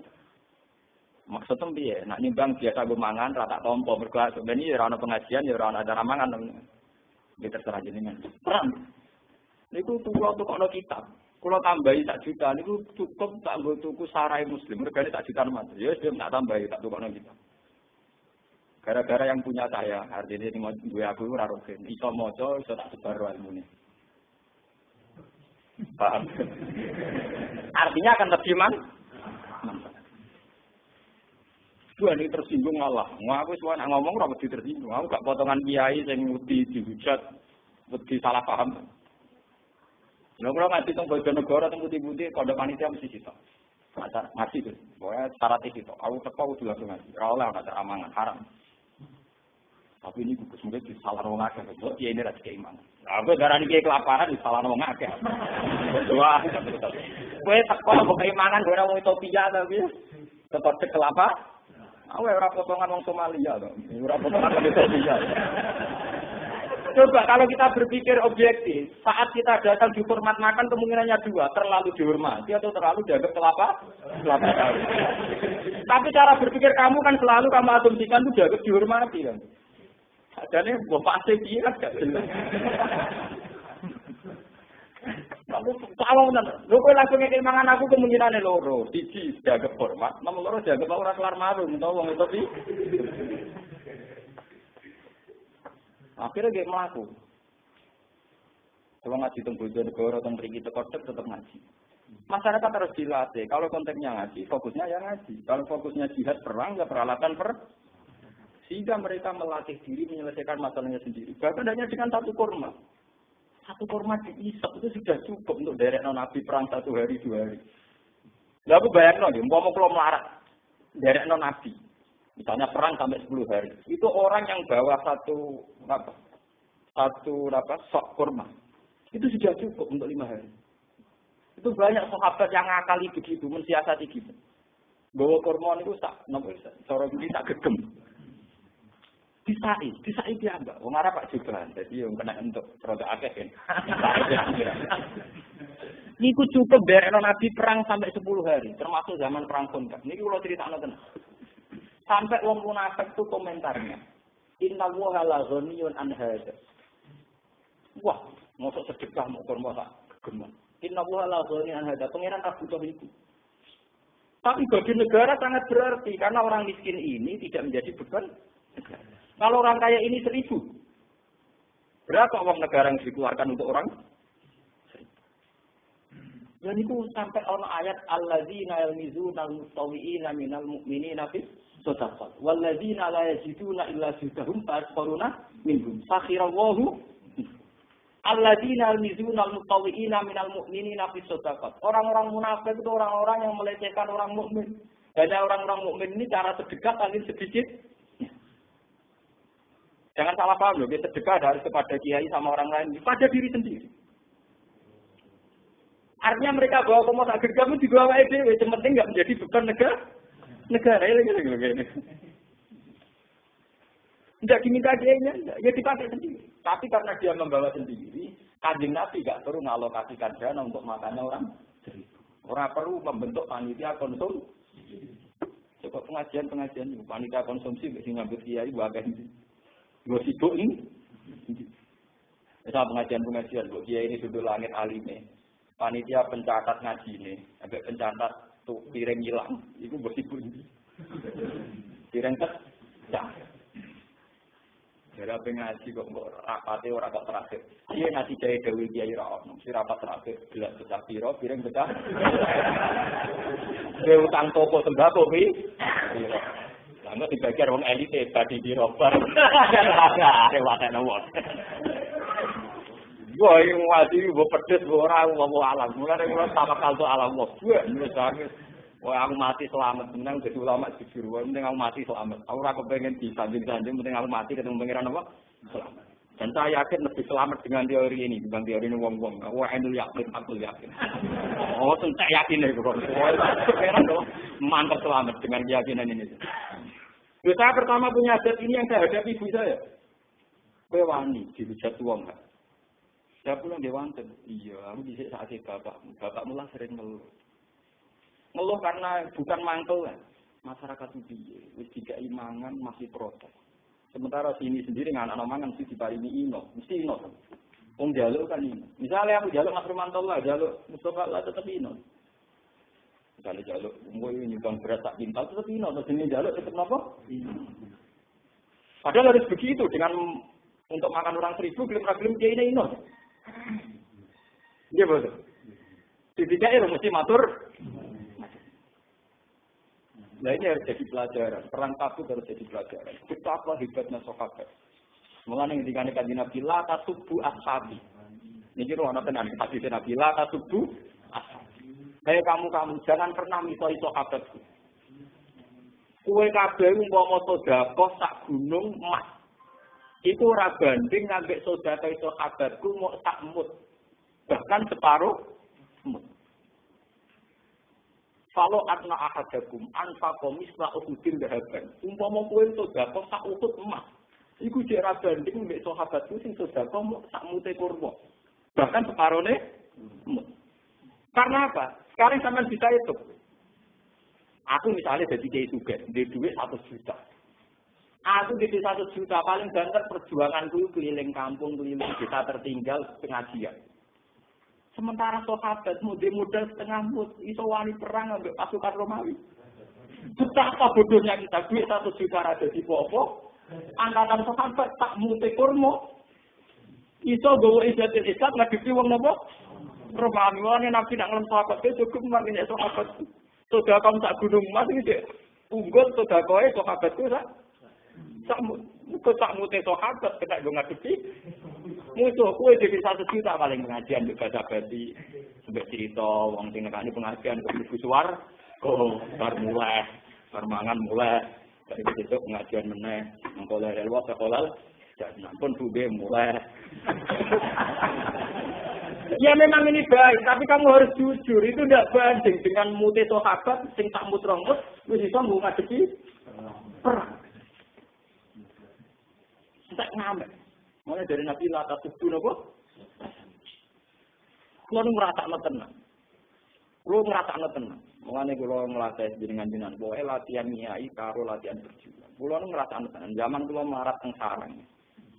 Maksudnya piye? Nak nyumbang biasa gue mangan, rata tompo berkelas. Sebenarnya ya orang pengajian, ya orang ada ramangan. Dia terserah jenengan. Perang. Niku tuwa tukokno kitab. Kula tambahi 1 juta niku cukup tak nggo tuku sarai muslim. Regane 1 juta mas. Ya wis tak tambahi tak tukokno kitab. Gara-gara yang punya saya, artinya sing duwe aku ora rogen. Iso maca, iso tak sebar ilmune. Paham? Artinya akan lebih Dua ini tersinggung Allah. Aku semua nak ngomong ora mesti tersinggung. Aku gak potongan kiai sing wedi dihujat, wedi salah paham. Lha kula ngaji teng Bojonegoro teng putih-putih kode panitia mesti sitok. Ngaji itu. Pokoke syarat itu. Aku teko kudu langsung ngaji. Ora oleh ana amangan haram. Tapi ini gugus mungkin disalah wong akeh. Kok kiai ini ra keiman. Aku darani kiai kelaparan disalah wong akeh. Wah. Kowe teko kok keimanan ora wong Ethiopia ta piye? Tetep kelapa. Aku ora potongan wong Somalia to. Ora potongan wong Ethiopia. Coba kalau kita berpikir objektif, saat kita datang dihormat makan kemungkinannya 2, terlalu dihormati atau terlalu dianggap kelapa. Tapi cara berpikir kamu kan selalu kamu asumsikan itu dianggap dihormati kan. Adanya bapak piye kan gak jelas. Kamu kalau lho kowe langsung ngekek mangan aku kemungkinane loro. Siji dianggap hormat, nomor loro dianggap ora kelar marung utawa wong itu pi. Akhirnya gak melaku. Kalau ngaji teng Bojonegoro teng mriki teko tetap ngaji. Masyarakat harus dilatih. Kalau konteksnya ngaji, fokusnya ya ngaji. Kalau fokusnya jihad perang, ya peralatan sehingga mereka melatih diri menyelesaikan masalahnya sendiri. Bahkan hanya dengan 1 kurma. 1 kurma diisap itu sudah cukup untuk derek Nabi perang 1 hari 2 hari. Lah aku bayangno nggih, umpama kula melarat derek Nabi. Misalnya perang sampai 10 hari. Itu orang yang bawa satu sok kurma. Itu sudah cukup untuk 5 hari. Itu banyak sahabat yang ngakali begitu, mensiasati gitu. Bawa kurma itu tak, cara ini tak gegem. Disai dia enggak. Wong Arab Pak Jubran, jadi yang kena untuk produk akeh kan. Niku cukup berekno Nabi perang sampai 10 hari, termasuk zaman perang Khandaq. Niki kula critakno tenan. Sampai wong munafik itu komentarnya. Inna woha la ghaniyun an hadza. Wah, mosok sedekah mau kurma tak geman. Inna woha la ghaniyun an hadza. Pangeran tak butuh itu. Tapi bagi negara sangat berarti karena orang miskin ini tidak menjadi beban negara. Kalau orang kaya ini 1000. Berapa uang negara yang dikeluarkan untuk orang? 1000. Dan itu sampai ono ayat alladzina yalmizuna al-mutawwi'ina minal mu'minina fi sadaqat walladzina la yajiduna illa judahum fa'asfaruna minhum sakhirallahu alladzina yalmizuna al-mutawwi'ina minal mu'minina fi sadaqat. Orang-orang munafik itu orang-orang yang melecehkan orang mukmin. Dan orang-orang mukmin ini cara sedekah paling sedikit. Jangan salah paham loh, sedekah harus kepada kiai sama orang lain, pada diri sendiri. Artinya mereka bawa komo tak gergamu di bawah EDW, yang penting nggak menjadi beban negara ini. Tidak diminta kiainya, ya dipakai sendiri. Tapi karena dia membawa sendiri, Kanjeng Nabi nggak perlu mengalokasikan dana untuk makannya orang. Orang perlu membentuk panitia konsumsi. Coba pengajian, panitia konsumsi, mesti nyambut kiai, bahkan gue sibuk ini. Sama pengajian, gue kiai ini sudah langit alime. Panitia pencatat ngaji ini, sampai pencatat tuh piring hilang, itu gue sibuk ini. Piring ya. Jadi apa ngaji kok rapate ora kok terakhir. Iya ngaji jaya dewi kiai ra ono, si rapat terakhir gelas pecah piro, piring pecah. Dia utang toko sembako pi. Engko dibagi wong elite badi dirobar. Ada wae nomor. Wah, iki mati mbok pedes ora ngomong alam. Mulane kula sama kalto alam wong. Wah, aku mati selamat menang dadi ulama jujur. Wah, penting aku mati selamat. Aku ora kepengin disanjung-sanjung, penting aku mati ketemu pangeran apa? Selamat. Dan saya yakin lebih selamat dengan teori ini dibanding teori ini wong-wong. Wah, ainul yakin, aku yakin. Oh, saya yakin itu kok. Mantap selamat dengan keyakinan ini. Saya pertama punya adat ini yang saya hadapi ibu saya. Kowe wani dihujat wong. Saya pulang dewanten. Iya, aku dhisik sakit bapak. Bapak mulah sering ngeluh. Ngeluh karena bukan mangkel kan. Masyarakat itu piye? Wis dikai mangan masih protes. Sementara sini sendiri nggak anak mangan sih diparingi ino, mesti ino. Wong jaluk kan ino. Misalnya aku jaluk Mas Romanto lah, jaluk Mustafa lah tetap ino. Misalnya jaluk, mau nyumbang berat tak pintal tetap ino. Terus ini jaluk tetap apa? Padahal harus begitu dengan untuk makan orang 1000 belum dia ini ino. Iya betul. Tidak mesti matur. Nah ini harus jadi pelajaran. Perang Tabuk harus jadi pelajaran. Betapa hebatnya sahabat. Mulane ketika Kanjeng Nabi la tasubbu ashabi. Niki rono tenan hadis Nabi la tasubbu ashabi. Hei kamu jangan pernah misoi sahabatku. Kowe kabeh umpama sedekah sak gunung emas. Itu ora banding ngambek sedekah sahabatku mok sak mut. Bahkan separuh mut. Kalau atna ahadakum anfaqo misla uhudin dahaban. Umpama kowe sedekah sak ukut emas. Iku jek ra banding mbek sahabatku sing sedekah sak mute kurma. Bahkan separone mut. Karena apa? Sekarang sampean bisa itu. Aku misalnya jadi kiai sugih, ndek dhuwit 100 juta. Aku di 100 juta paling banter perjuanganku keliling kampung, keliling desa tertinggal pengajian. Sementara sahabat modal setengah mut, iso wani perang ambek pasukan Romawi. Betapa bodohnya kita, duit 1 juta ada di popo, angkatan sahabat tak mute kurma. Iso gawe ibadah Islam ngadepi wong napa? Romawi wane nabi nak ngelem sahabat itu cukup makin sahabat. Sudah kamu tak gunung emas iki unggul sudah kowe sahabatku sak mute sahabat kena go ngadepi. Musuh kue jadi 1 juta paling pengajian juga sabati sampai cerita wong sing nekani pengajian ibu suar bar mulai permangan mulai dari besok pengajian meneh mengkolal elwa sekolal jadi pun sudah mulai ya memang ini baik tapi kamu harus jujur itu tidak banding dengan mute sahabat sing tak mutrongmut wis iso ngadepi perang tak ngamek. Mulai dari Nabi Lata Tubuh nopo. Kulo ngrasakno tenan. Mulane kulo nglatih jenengan-jenengan pokoke latihan nyai karo latihan berjuang. Kulo ngrasakno tenan. Zaman kulo marat teng sarang.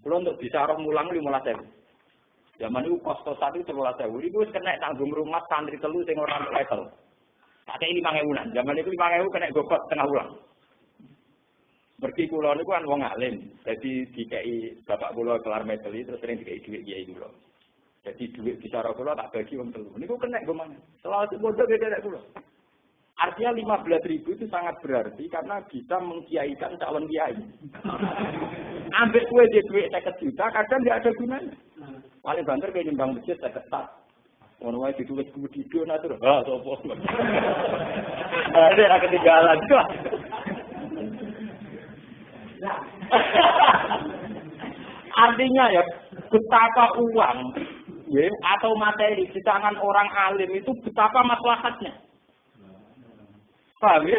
Kulo untuk bisa roh mulang 15.000. Zaman itu kos-kosan itu 13.000. Iku wis kena tanggung rumah santri telu sing ora level. Sakjane 5.000-an. Zaman itu 5.000 kena gobot tengah wulan. Mergi kula niku kan wong alim. Jadi dikai bapak kula kelar medali terus sering dikai dhuwit kiai kula. Jadi dhuwit bicara kula tak bagi wong telu. Niku kena nggo maneh. Selawat pondok beda kula. Artinya 15.000 itu sangat berarti karena bisa mengkiaikan calon kiai. Ambek kowe di dhuwit 50 juta kadang tidak ada gunanya. Paling banter kayak nyumbang masjid 50 juta. Ono wae ditulis kemudian atur. Ha sopo. Ada ketinggalan tuh. Artinya ya betapa uang ya, atau materi di tangan orang alim itu betapa maslahatnya. Paham ya?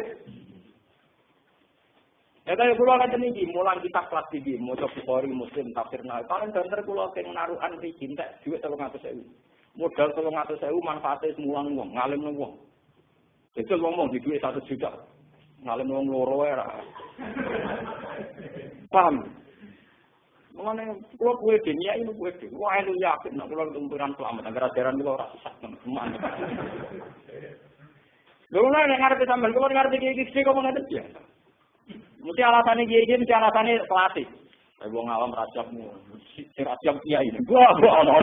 Ya kaya kula ngaten iki, mulang kitab kelas iki, maca Bukhari, Muslim, tafsir Nawawi. Paling banter kula sing narukan iki entek dhuwit 300.000. Modal 300.000 manfaate mulang wong, ngalim wong. Jadi wong di dhuwit 1 juta. Ngalim wong loro wae ra. Paham? Mengenai kula kuwe dunia ini kuwe dunia. Wah itu yakin nak kula tumpuran selamat agar ajaran kula ora sesat teman. Lha ora nek arep sampean kula ngerti iki kok ngono ya. Mesti alasane iki mesti alasane pelatih. Wong awam rajabmu. Sing rajab kiai. Wah ono.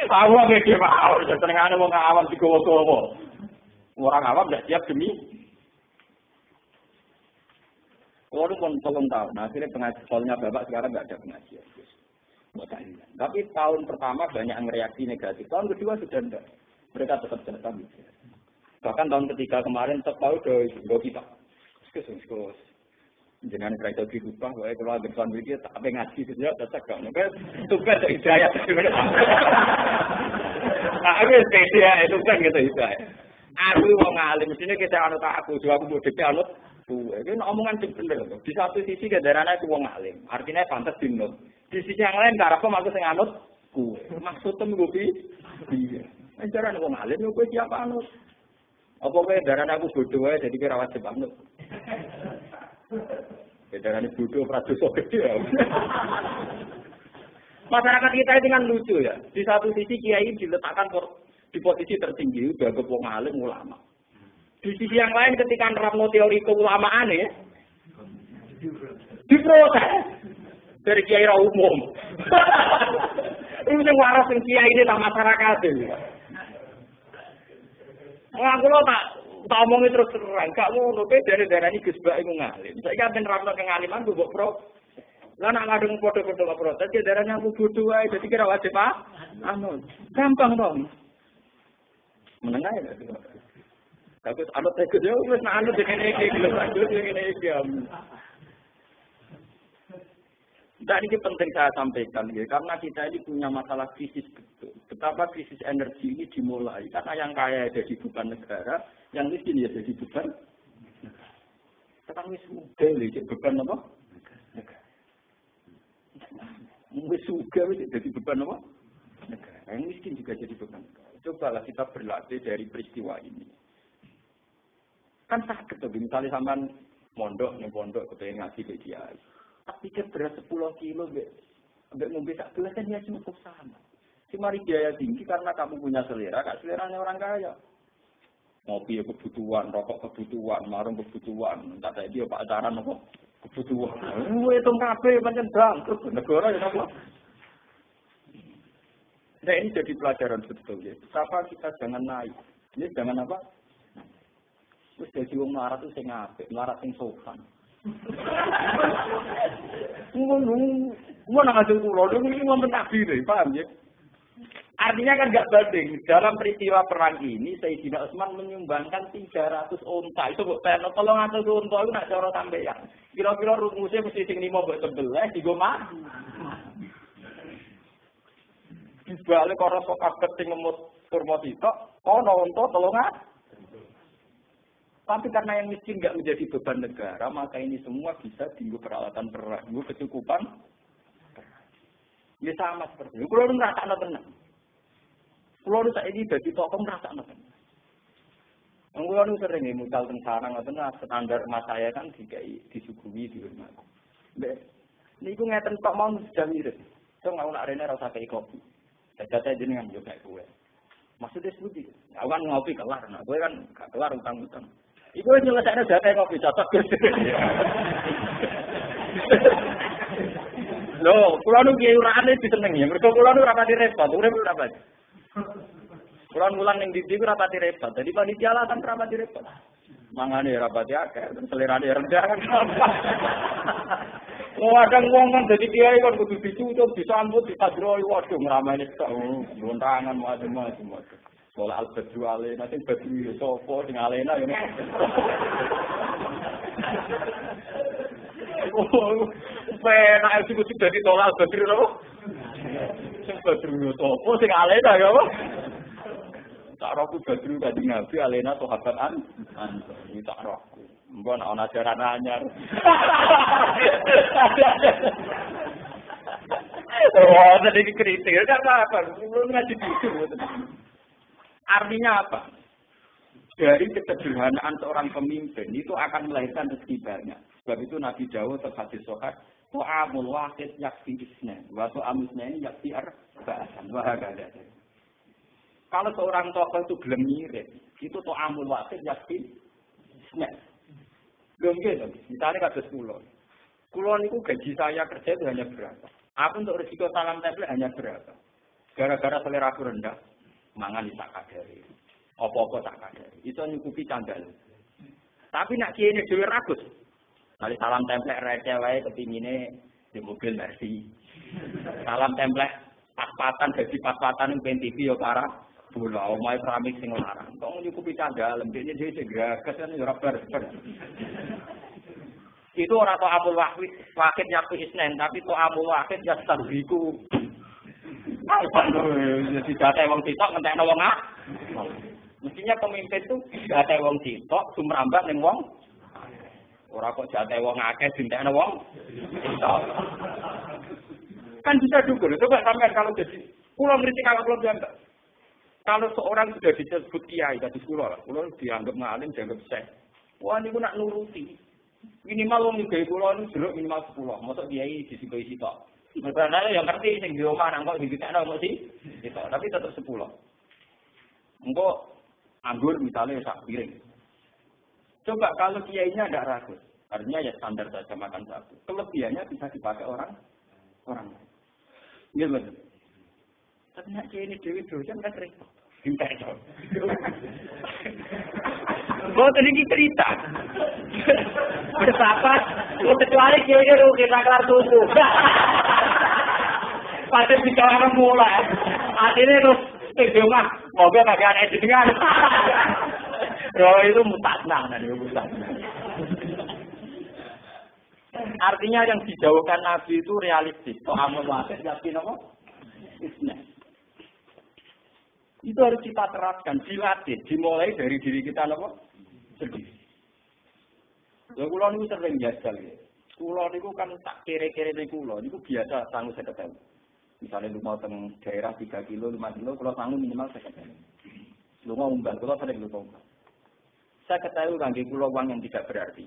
Tahu ngene mau senengane wong awam digowo-gowo. Orang awam ndak siap demi Kalau pun 3 tahun, nah, akhirnya pengajiannya bapak sekarang nggak ada pengajian. Tapi tahun pertama banyak yang reaksi negatif, tahun kedua sudah enggak. Mereka tetap datang. Bahkan tahun ketiga kemarin tetap tahu do kita. Terus jangan kerja di rumah, kalau ada tuan video tak apa ngaji saja tetap kan. Tugas hidayah. Aku spesial itu kan gitu hidayah. Aku mau ngalim, mestinya kita anut aku, aku mau dekat anut. Itu omongan sing bener. Di satu sisi kendaraan aku wong alim, artinya pantas dinut. Di sisi yang lain karep aku sing anut kuwe. Maksudnya ngopi. Iya. Kendaraan wong alim yo kowe siapa anut? Apa kowe kendaraan aku bodoh ae jadi kira wajib anut. Kendaraan bodoh ora dosa gede. Masyarakat kita ini kan lucu ya. Di satu sisi kiai diletakkan di posisi tertinggi, udah ke wong alim ulama. Di sisi yang lain ketika nerapno teori keulamaan ya, diprotes dari kiai umum. Ini yang waras yang kiai ini tak masyarakat ini. Aku lo tak omongin terus terang, kamu lo dari daerah ini Gusbak itu ngalim. Saya kan nerapno kengaliman gue pro. Lah nak ngadeng foto-foto protes, daerahnya aku bodoh aja, jadi kira wajib anu, gampang dong. Menengah ya. Tapi anut saya dia wis nak anut dengan iki dengan iki. Dan ini penting saya sampaikan ya, karena kita ini punya masalah krisis betul. Betapa krisis energi ini dimulai karena yang kaya jadi beban negara, yang miskin ya jadi beban. Sekarang wis sudah jadi beban apa? Negara. Wis sudah wis jadi beban apa? Negara. Yang miskin juga jadi beban negara. Cobalah kita berlatih dari peristiwa ini. Kan sakit tuh, misalnya sampean mondok kepengen ngaji ke kiai. Tapi kan berat 10 kilo, mbak ngombe sak gelas kan ya cukup sama. Cuma biaya tinggi karena kamu punya selera, kak seleranya orang kaya. Ngopi ya kebutuhan, rokok kebutuhan, marung kebutuhan, tak ada dia pacaran apa kebutuhan. Itu kabeh pancen bangkrut negara ya apa. Nah ini jadi pelajaran betul ya. Betapa kita jangan naik. Ini jangan apa? Terus jadi wong melarat itu sing apik, melarat sing sopan. Mau ngajar kulo, ini mau menabi deh, paham ya? Artinya kan nggak banding. Dalam peristiwa perang ini, Sayyidina Utsman menyumbangkan 300 unta. Itu buat saya, tolong ngatur unta itu nak cara sampeyan. Kira-kira rumusnya mesti sing 5 buat sebelah, digo mah. Dibalik karo sok kabeh sing ngemut kurma sitok, kono unta tolong. Tapi karena yang miskin nggak menjadi beban negara, maka ini semua bisa tinggal peralatan perang, tinggal kecukupan. Ya sama seperti itu. Kalau merasa tenang, kalau saya ini bagi tokoh merasa tenang. Kalau sering nih mutal tentang sarang, standar emas saya kan disuguhi di rumah. Ini aku ngeten tok mau sudah mirip. So nggak nak rene rasa kayak kopi. Saya jenengan juga kayak gue. Maksudnya seperti, aku kan ngopi kelar, nah gue kan gak kelar utang-utang. Iku nyelesaikan data kopi cocok. Loh, kula nu kiai urane disenengi. Mergo kula nu rapati repot, urip ora rapati. Kula mulang ning ndi ku rapati repot. Dadi panitia lah kan rapati repot. Mangane rapati akeh, selerane rendah kan. Kadang wong kan dadi kiai kan kudu dicucuk, disambut, dipadroi, waduh ngrameni tok. Lontangan macam-macam. Soal al-badru alena, sing badru ya sopo, sing alena ya. Penak sing kudu dadi tolak al-badru lho. Sing badru ya sopo, sing alena ya apa? Tak roku badru kanjeng Nabi alena sahabat an. Ini tak roku. Mbok ana ajaran anyar. Oh, tadi kritik kan apa? Belum ngaji dulu. Artinya apa? Dari kesederhanaan seorang pemimpin itu akan melahirkan rezeki banyak. Sebab itu Nabi Dawud terhadis sohat, to'amul wahid yakfi isna, wa to'amul isna ini yakfi arba'asan, wahagada. Kalau seorang tokoh itu belum mirip, itu to'amul wahid yakfi isna. Belum gitu, misalnya kasus kulon. Kulon itu gaji saya kerja itu hanya berapa? Aku untuk risiko salam tempel hanya berapa? Gara-gara selera aku rendah. Mangan di tak kadari, apa-apa tak kadari. Itu nyukupi candal. Tapi nak kiai ini dhewe ragus. Kali salam templek receh wae kepingine di mobil Mercy. Salam templek pas-pasan dadi pas-pasan ning TV yo para bola omahe keramik sing larang. Kok nyukupi candhalem dene dhewe sing gragas kan yo ora bar-bar. Itu ora tok amul wahid yaktu isnen, tapi tok amul wahid ya tarbiku. Jadi data wong sitok ngentekno wong ah. Mestinya pemimpin itu data wong sitok sumrambat ning wong. Ora kok data wong akeh dintekno wong sitok. Kan bisa juga. Coba sampean kalau jadi kula ngritik kalau kula dianggap. Kalau seorang sudah disebut kiai kados kula dianggap ngalim dianggap syekh. Wah niku nak nuruti. Minimal wong gawe kula niku jeruk minimal 10. Mosok kiai disinggahi sitok. Mereka yang ngerti sing di omah nang kok diditekno kok sih. Sitok, tapi tetap 10. Engko anggur misalnya sak piring. Coba kalau kiainya tidak ragus, artinya ya standar saja makan satu. Kelebihannya bisa dipakai orang lain. Iya betul. Tapi nak kiai ini dewi dosen kan repot. Pintar dong. Boten iki cerita. Betapa kecuali kiai rugi kelar tubuh. Pasti bicara mulai. Akhirnya terus di rumah mobil bagian dengan. Itu mutakna nanti mutakna. Artinya yang dijauhkan Nabi itu realistis. Soal wahid yakin apa? Isna. Itu harus kita terapkan, dilatih, dimulai dari diri kita apa? Sendiri. Ya kula niku sering jajal ya. Kula niku kan tak kere-kere niku niku biasa sangu 50.000. Misalnya lumah teng daerah 3 kilo, 5 kilo, kula sangu minimal 50.000. Lumah umbal, kula sering lumah. Saya ketahui kangge kula uang yang tidak berarti.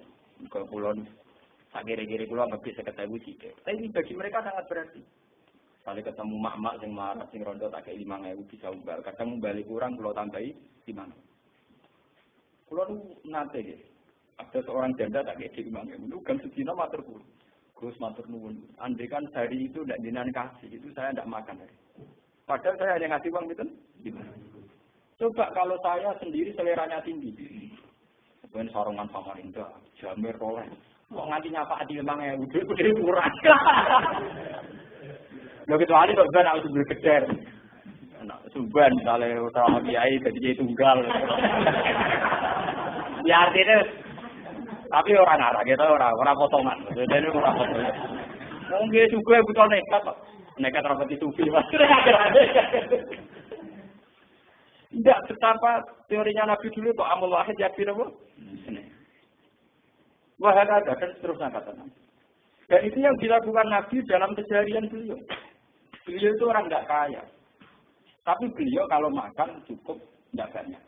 Kalau kula tak kere-kere kula ngebis 50.000 sithik. Tapi bagi mereka sangat berarti. Kali ketemu mak-mak sing marah sing rondo tak kei 5.000 bisa umbal. Kadang umbali kurang kula tambahi 5. Kula nu nate nggih. Ada seorang janda tak kei 5.000. Lu kan sedina matur kula. Gus matur nuwun. Andai kan hari itu ndak jenengan kasih, itu saya ndak makan hari. Padahal saya hanya ngasih uang gitu. Coba kalau saya sendiri seleranya tinggi. Kemudian sarungan Samarinda, Jamir Rolex. Kok nganti nyapa di 5.000 udah kurang. Lho kecuali kok ben aku sumber geder. Nah, sumber misalnya utawa kiai jadi tunggal. Ya artinya tapi orang arah kita orang potongan. Jadi orang potongan. Mungkin juga butuh nekat kok. Nekat rapati sufi Mas. Tidak betapa teorinya Nabi dulu kok amul wahid yakin apa? Wah ada dan seterusnya kata Nabi. Dan itu yang dilakukan Nabi dalam keseharian beliau. Beliau itu orang tidak kaya. Tapi beliau kalau makan cukup tidak banyak.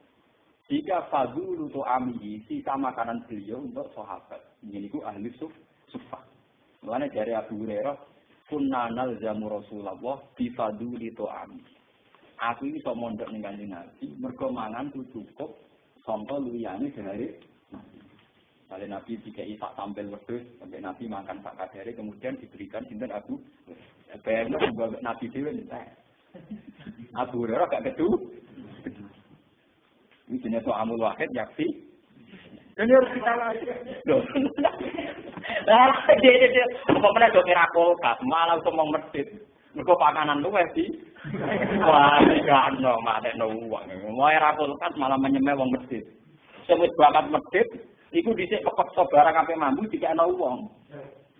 Jika fadlu tu amhi sisa makanan beliau untuk sahabat. Ini ku ahli sufah. Mulanya dari Abu Hurairah, kunna nalzamu Rasulullah bi fadli tu amhi. Aku iso mondok ning Kanjeng Nabi, mergo mangan ku cukup sampai liyane dari Nabi. Nabi dikai sak tampil wedhus, sampai Nabi makan sak kadare kemudian diberikan sinten Abu. Bayangno mbok Nabi dhewe entek. Abu Hurairah gak kedu. Ini jenis amul wahid yaksi. Dan harus kita lagi. Loh. Lah dia apa meneh do kira kulkas, malah ngomong medhit. Mergo pakanan luwih di. Wah, gak ono matekno uang. Mau era kulkas malah menyemeh wong medhit. Sing wis bakat medhit iku dhisik kepeksa barang ape mambu dikekno wong.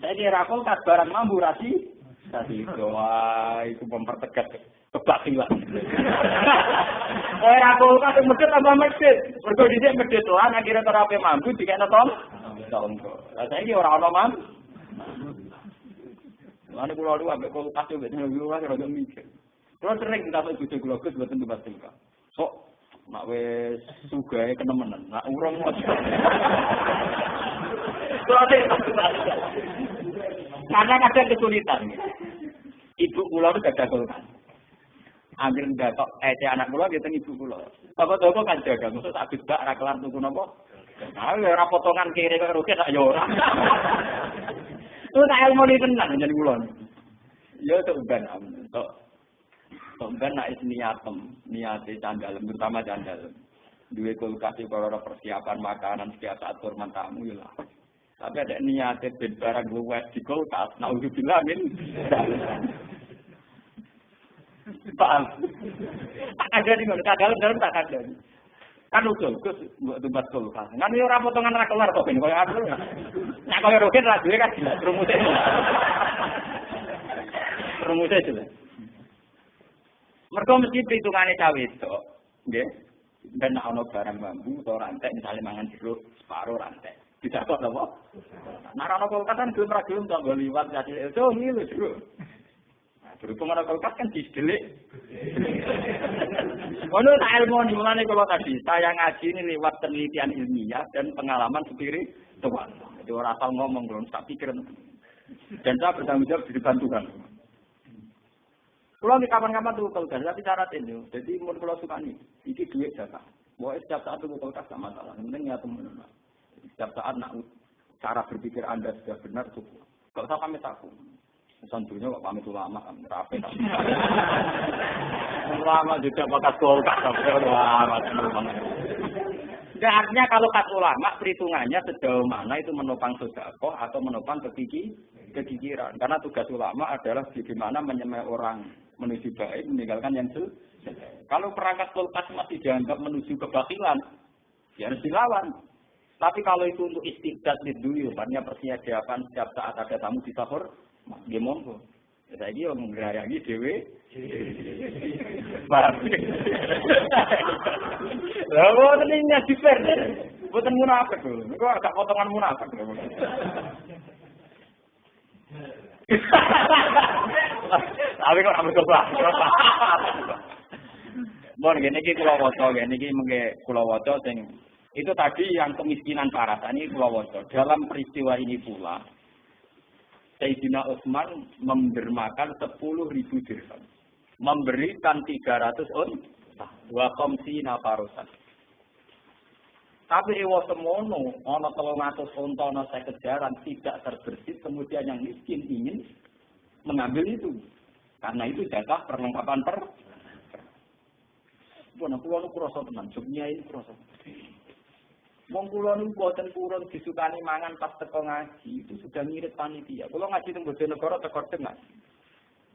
Saiki era kulkas barang mambu rasi. Tadi doa itu mempertegas kebatilan. Ora kulkas medhit tambah medhit. Mergo dhisik medhit doan akhire ora ape mambu dikekno tonggo. Lah saiki ora ono mambu. Ane kula lu ambek kulkas yo ben yo ora ora mikir. Kula sering ditakok bojo kula Gus mboten tumbas tengka. Kok mak wis sugahe kenemenan, nak urung mos. Karena kadang kesulitan. Ibu kula itu gak kulkas. Ambil gatok anak kula gitu ibu kula. Toko-toko kan jaga, maksud tak bak ra kelar tuku napa. Nah, ora potongan kiri karo rugi tak yo ora. Itu tak ilmu ini tenang, jadi kulon. Ya, itu ben. Itu ben nak niatnya candalem, terutama candalem. Dua kulkas itu kalau ada persiapan makanan setiap saat hormat tamu, ya lah. Tapi ada niatnya ben barang luwes di kulkas, naudzubillah min. Paham? Tak ada di mana, dalam tak ada. Kan usul, Gus, mbok tumbas kulkas. Kan yo ora potongan ra kelar kok ben koyo aku. Nek koyo rogen ra duwe kan jelas rumusé. Rumusé jelas. Mergo mesti perhitungane cawe itu, nggih. Ben ana barang bambu atau rantai misalnya mangan jeruk separo rantai. Tidak kok apa? Nah ana kulkas kan gelem ra gelem tak liwat jadi itu ngilu jeruk. Berhubung ana kulkas kan didelik. Ono tak ilmu mulane kalau tadi saya ngaji ini lewat penelitian ilmiah dan pengalaman spiritual. Jadi ora asal ngomong lho, tak pikir. Dan saya bertanggung jawab dibantukan. Kalau di kapan-kapan tuh kulkas, tapi syarat ini. Jadi mun kalau suka nih, iki duit jatah. Boleh setiap saat tuh kulkas tak masalah. Penting ya teman-teman. Setiap saat nak cara berpikir Anda sudah benar cukup. Kalau saya pamit aku. Santunya kok pamit ulama, rapi. Ulama juga bakat kulkas, tapi ulama. Artinya kalau kata ulama perhitungannya sejauh mana itu menopang sedekah atau menopang kegigiran. Karena tugas ulama adalah bagaimana menyemai orang menuju baik, meninggalkan yang jelek. Kalau perangkat kulkas masih dianggap menuju kebakilan, ya harus dilawan. Tapi kalau itu untuk istiqdat liduyu, artinya persiapan setiap saat ada tamu di sahur, gimana? Saya ini orang mengerayangi dewe. Lalu ini ngaji fair, bukan munafik loh. Kau agak potongan munafik loh. Tapi kok ambil coba. Bon, gini kula waca, gini mengke kula waca sing itu tadi yang kemiskinan parah. Ini kula waca. Dalam peristiwa ini pula Sayyidina Utsman mendermakan 10.000 dirham. Memberikan 300 unta wa khamsina farusan. Tapi ewa semono, ana 300 unta ana 50 jaran tidak terbersit, kemudian yang miskin ingin mengambil itu. Karena itu jatah perlengkapan Bona kula nu krasa tenan, jognya ini krasa. Wong kula nu boten purun disukani mangan pas teko ngaji, itu sudah ngirit panitia. Kula ngaji teng Bojonegoro teko Tengah.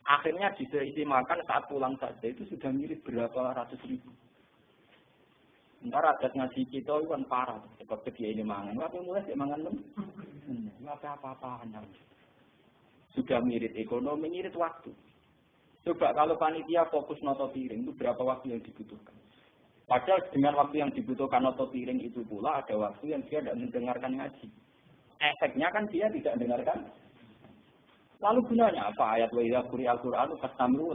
Akhirnya diisi makan saat pulang saja itu sudah ngirit berapa ratus ribu. Entar adat ngaji kita itu kan parah, seperti dia ini mangan. Tapi mulai dia mangan lem, apa-apaan. Sudah ngirit ekonomi, ngirit waktu. Coba kalau panitia fokus noto piring itu berapa waktu yang dibutuhkan? Padahal dengan waktu yang dibutuhkan noto piring itu pula ada waktu yang dia tidak mendengarkan ngaji. Efeknya kan dia tidak mendengarkan. Lalu gunanya apa? Ayat wa idza quri'al Qur'anu fastami'u.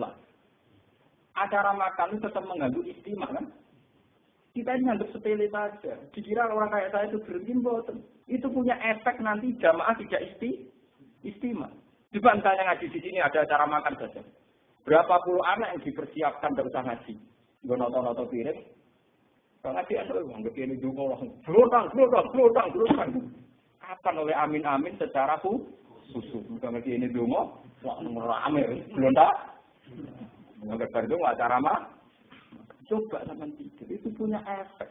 Acara makan itu tetap mengganggu istimewa kan? Kita ini anggap sepele saja. Dikira orang kayak saya itu berlimbah. Itu punya efek nanti jamaah tidak istimewa. Coba misalnya ngaji di sini ada acara makan saja. Berapa puluh anak yang dipersiapkan tidak usah ngaji. Nggak noto-noto piring. Kalau ngaji ada orang begini dulu langsung gelotang. Kapan oleh amin-amin secara khusus. Bukan begini dulu, rame, gelontak. Nggak berdua acara mah. Coba sama tidur, itu punya efek.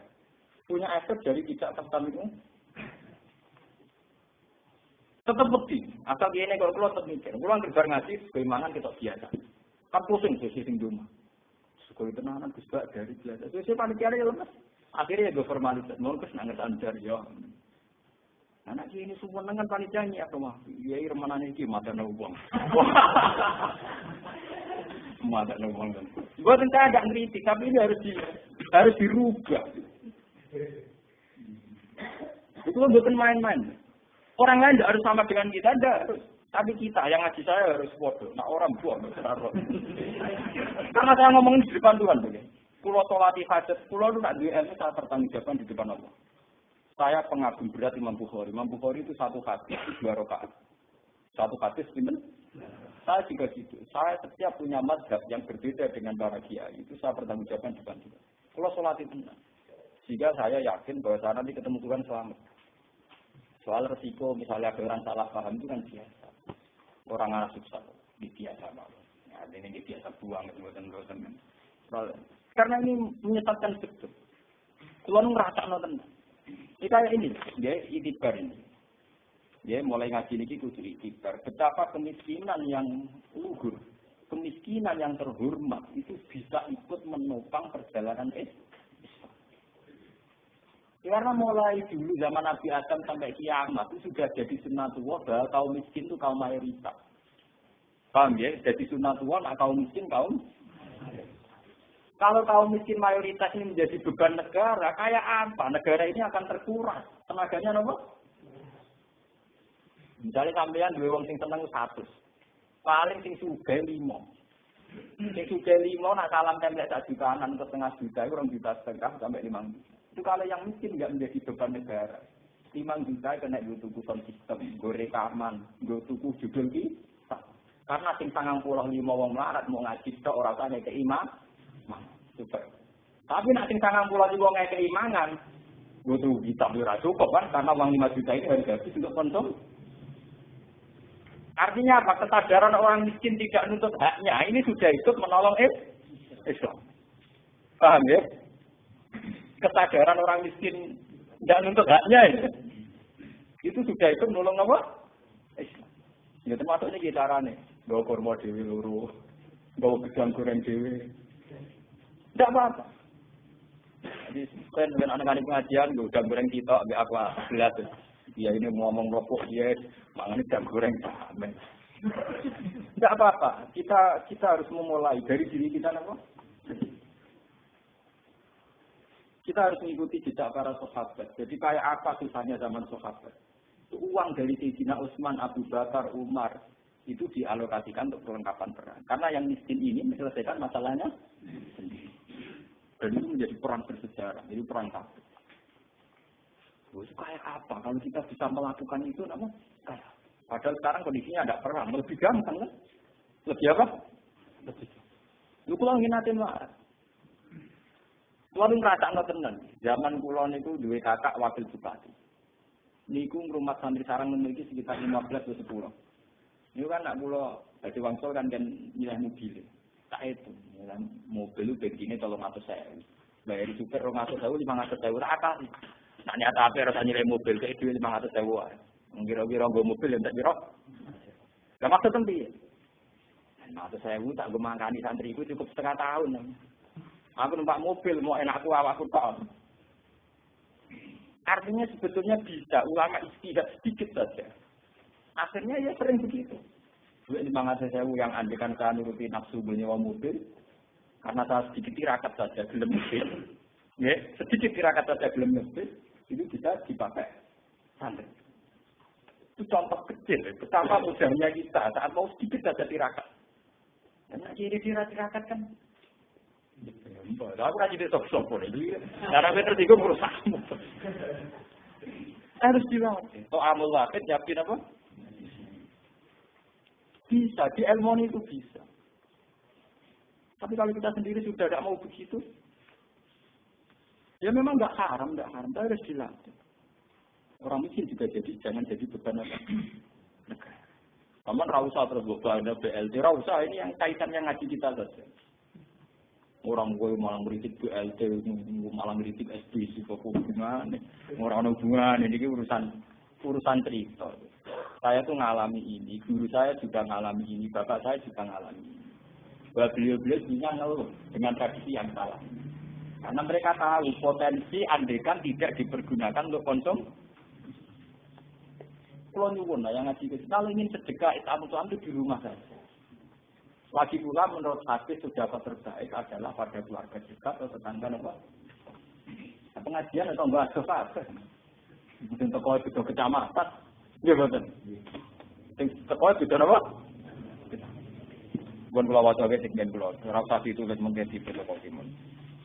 Punya efek dari tidak tertarik. Tetap bukti. Asal ini kalau keluar tetap mikir. Pulang kerja ngaji, bagaimana kita biasa. Kan pusing sih sing rumah. Sekolah tenanan Gus Bak dari biasa. Terus panitia ya lemes. Akhirnya gue formalitas. Mau kes nangat anjar ya. Anak ini semua dengan panitia ini apa mah? Ya irmanan ini mata nubang. Mata nubang. Gue tentu agak ngeritik, tapi ini harus dirubah. Itu kan bukan main-main. Orang lain tidak harus sama dengan kita, harus. Tapi kita yang ngaji saya harus bodoh. Nah orang buang. Karena saya ngomongin di depan Tuhan. Kulo sholati hajat, kulo itu nak duit saya bertanggung di depan Allah. Saya pengagum berat Imam Bukhari. Imam Bukhari itu satu hadis 2 rakaat. Satu hadis gimana? Saya juga gitu. Saya setiap punya mazhab yang berbeda dengan para kiai. Itu saya bertanggung di depan Tuhan. Kulo sholati tenang. Sehingga saya yakin bahwa saya nanti ketemu Tuhan selamat. Soal resiko misalnya ada orang salah paham itu kan biasa. Orang anak sukses di biasa banget. Ya, ini biasa buang buatan. Karena ini menyesatkan betul. Kalau ngerasa nonton, ini kayak ini, dia itibar ini. Ya, mulai ngaji niki kudu iktibar. Betapa kemiskinan yang luhur, kemiskinan yang terhormat itu bisa ikut menopang perjalanan Islam. Karena mulai dulu zaman Nabi Adam sampai kiamat itu sudah jadi sunnatullah bahwa kaum miskin itu kaum mayoritas. Paham ya? Jadi sunnatullah, nah kaum miskin kaum. Kalau kaum miskin mayoritas ini menjadi beban negara, kayak apa? Negara ini akan terkuras. Tenaganya apa? Misalnya sampean dua wong sing seneng 100. Paling sing sugih 5. Sing sugih 5 nak salam template 1 jutaan atau setengah juta, itu 2,5 juta sampai 5 juta. Itu kalau yang miskin enggak menjadi beban negara. 5 juta kena nggo tuku sound system, nggo rekaman, nggo tuku judul ki. Karena sing 95 wong melarat mau ngaji tok ora usah ngekeki imam. Super. Tapi nak sing 95 wong ngekeki imangan, nggo tuku kitab ora cukup kan karena uang 5 juta itu harus habis untuk konsum. Artinya apa? Kesadaran orang miskin tidak nuntut haknya. Ini sudah ikut menolong Islam. Paham ya? Kesadaran orang miskin tidak nuntut haknya ya? Itu sudah ikut menolong apa? Islam. Ya termasuk ini caranya. Bawa kurma dewi luru. Bawa gedang goreng dewi. Tidak apa-apa. Jadi kan dengan anak-anak pengajian, gedang goreng kita, ambil apa? Gelas. Ya ini ngomong rokok dia, makanya jam goreng sama. Tidak apa-apa. Kita harus memulai dari diri kita, apa? Kita harus mengikuti jejak para sahabat. Jadi kayak apa susahnya zaman sahabat? Itu uang dari Sayyidina Utsman, Abu Bakar, Umar itu dialokasikan untuk perlengkapan perang. Karena yang miskin ini menyelesaikan masalahnya sendiri. Dan itu menjadi perang bersejarah, jadi perang kafir. Itu kayak apa? Kalau kita bisa melakukan itu, nama kayak. Padahal sekarang kondisinya tidak perang, lebih gampang kan? Lebih apa? Lebih. Lu kalau nginatin lah. Kalau ngerasa nggak tenang. Zaman kulon itu dua kakak wakil bupati. Niku rumah santri sarang memiliki sekitar 15 atau 10. Ini kan nak pulau dari Wangsol kan nilai mobil. Tak itu, mobil itu bensinnya 300.000. Bayar supir 200.000, 500.000 akal. Nah, nyata apa harus nilai mobil ke itu 500.000. Kira-kira gue mobil yang tak kira. Gak maksud tempi. 500.000 tak gue mangkani santriku cukup setengah tahun. Aku numpak mobil mau enakku awakku tok. Artinya sebetulnya bisa ulama istihad sedikit saja. Akhirnya ya sering begitu. Duit 500.000 yang andikan saya nuruti nafsu menyewa mobil karena saya sedikit tirakat saja gelem mobil. Ya, sedikit tirakat saja gelem mobil. Itu bisa dipakai santri. Itu contoh kecil, betapa mudahnya kita saat mau sedikit saja tirakat. Karena jadi tirakat kan, aku kan jadi sok-sok pun ini. Karena meter 3 merusak. Harus dilatih. Toh amal wakil nyiapin apa? Bisa, di ilmu itu bisa. Tapi kalau kita sendiri sudah tidak mau begitu, ya memang nggak haram, harus dilatih. Orang miskin juga jangan jadi beban negara. Kamu rausa terus beban BLT, rausa ini yang kaitannya ngaji kita saja. Orang gue malah ngeritik BLT, malah ngeritik SBC, kok hubungan, orang hubungan ini urusan cerita. Saya tuh ngalami ini, guru saya juga ngalami ini, bapak saya juga ngalami ini. Bahwa beliau-beliau bisa ngeluh dengan tradisi yang salah. Karena mereka tahu potensi andekan tidak dipergunakan untuk konsum. Kalau nyuwun lah yang ngaji ke kalau ingin sedekah itu di rumah saja. Lagi pula menurut hadis sudah terbaik adalah pada keluarga dekat atau tetangga apa? Pengajian atau enggak ada. Mungkin tokoh itu kecamatan. Iya betul. Tokoh itu apa? Bukan pulau wajah segmen pulau. Rasa itu mungkin di pulau Kokimun.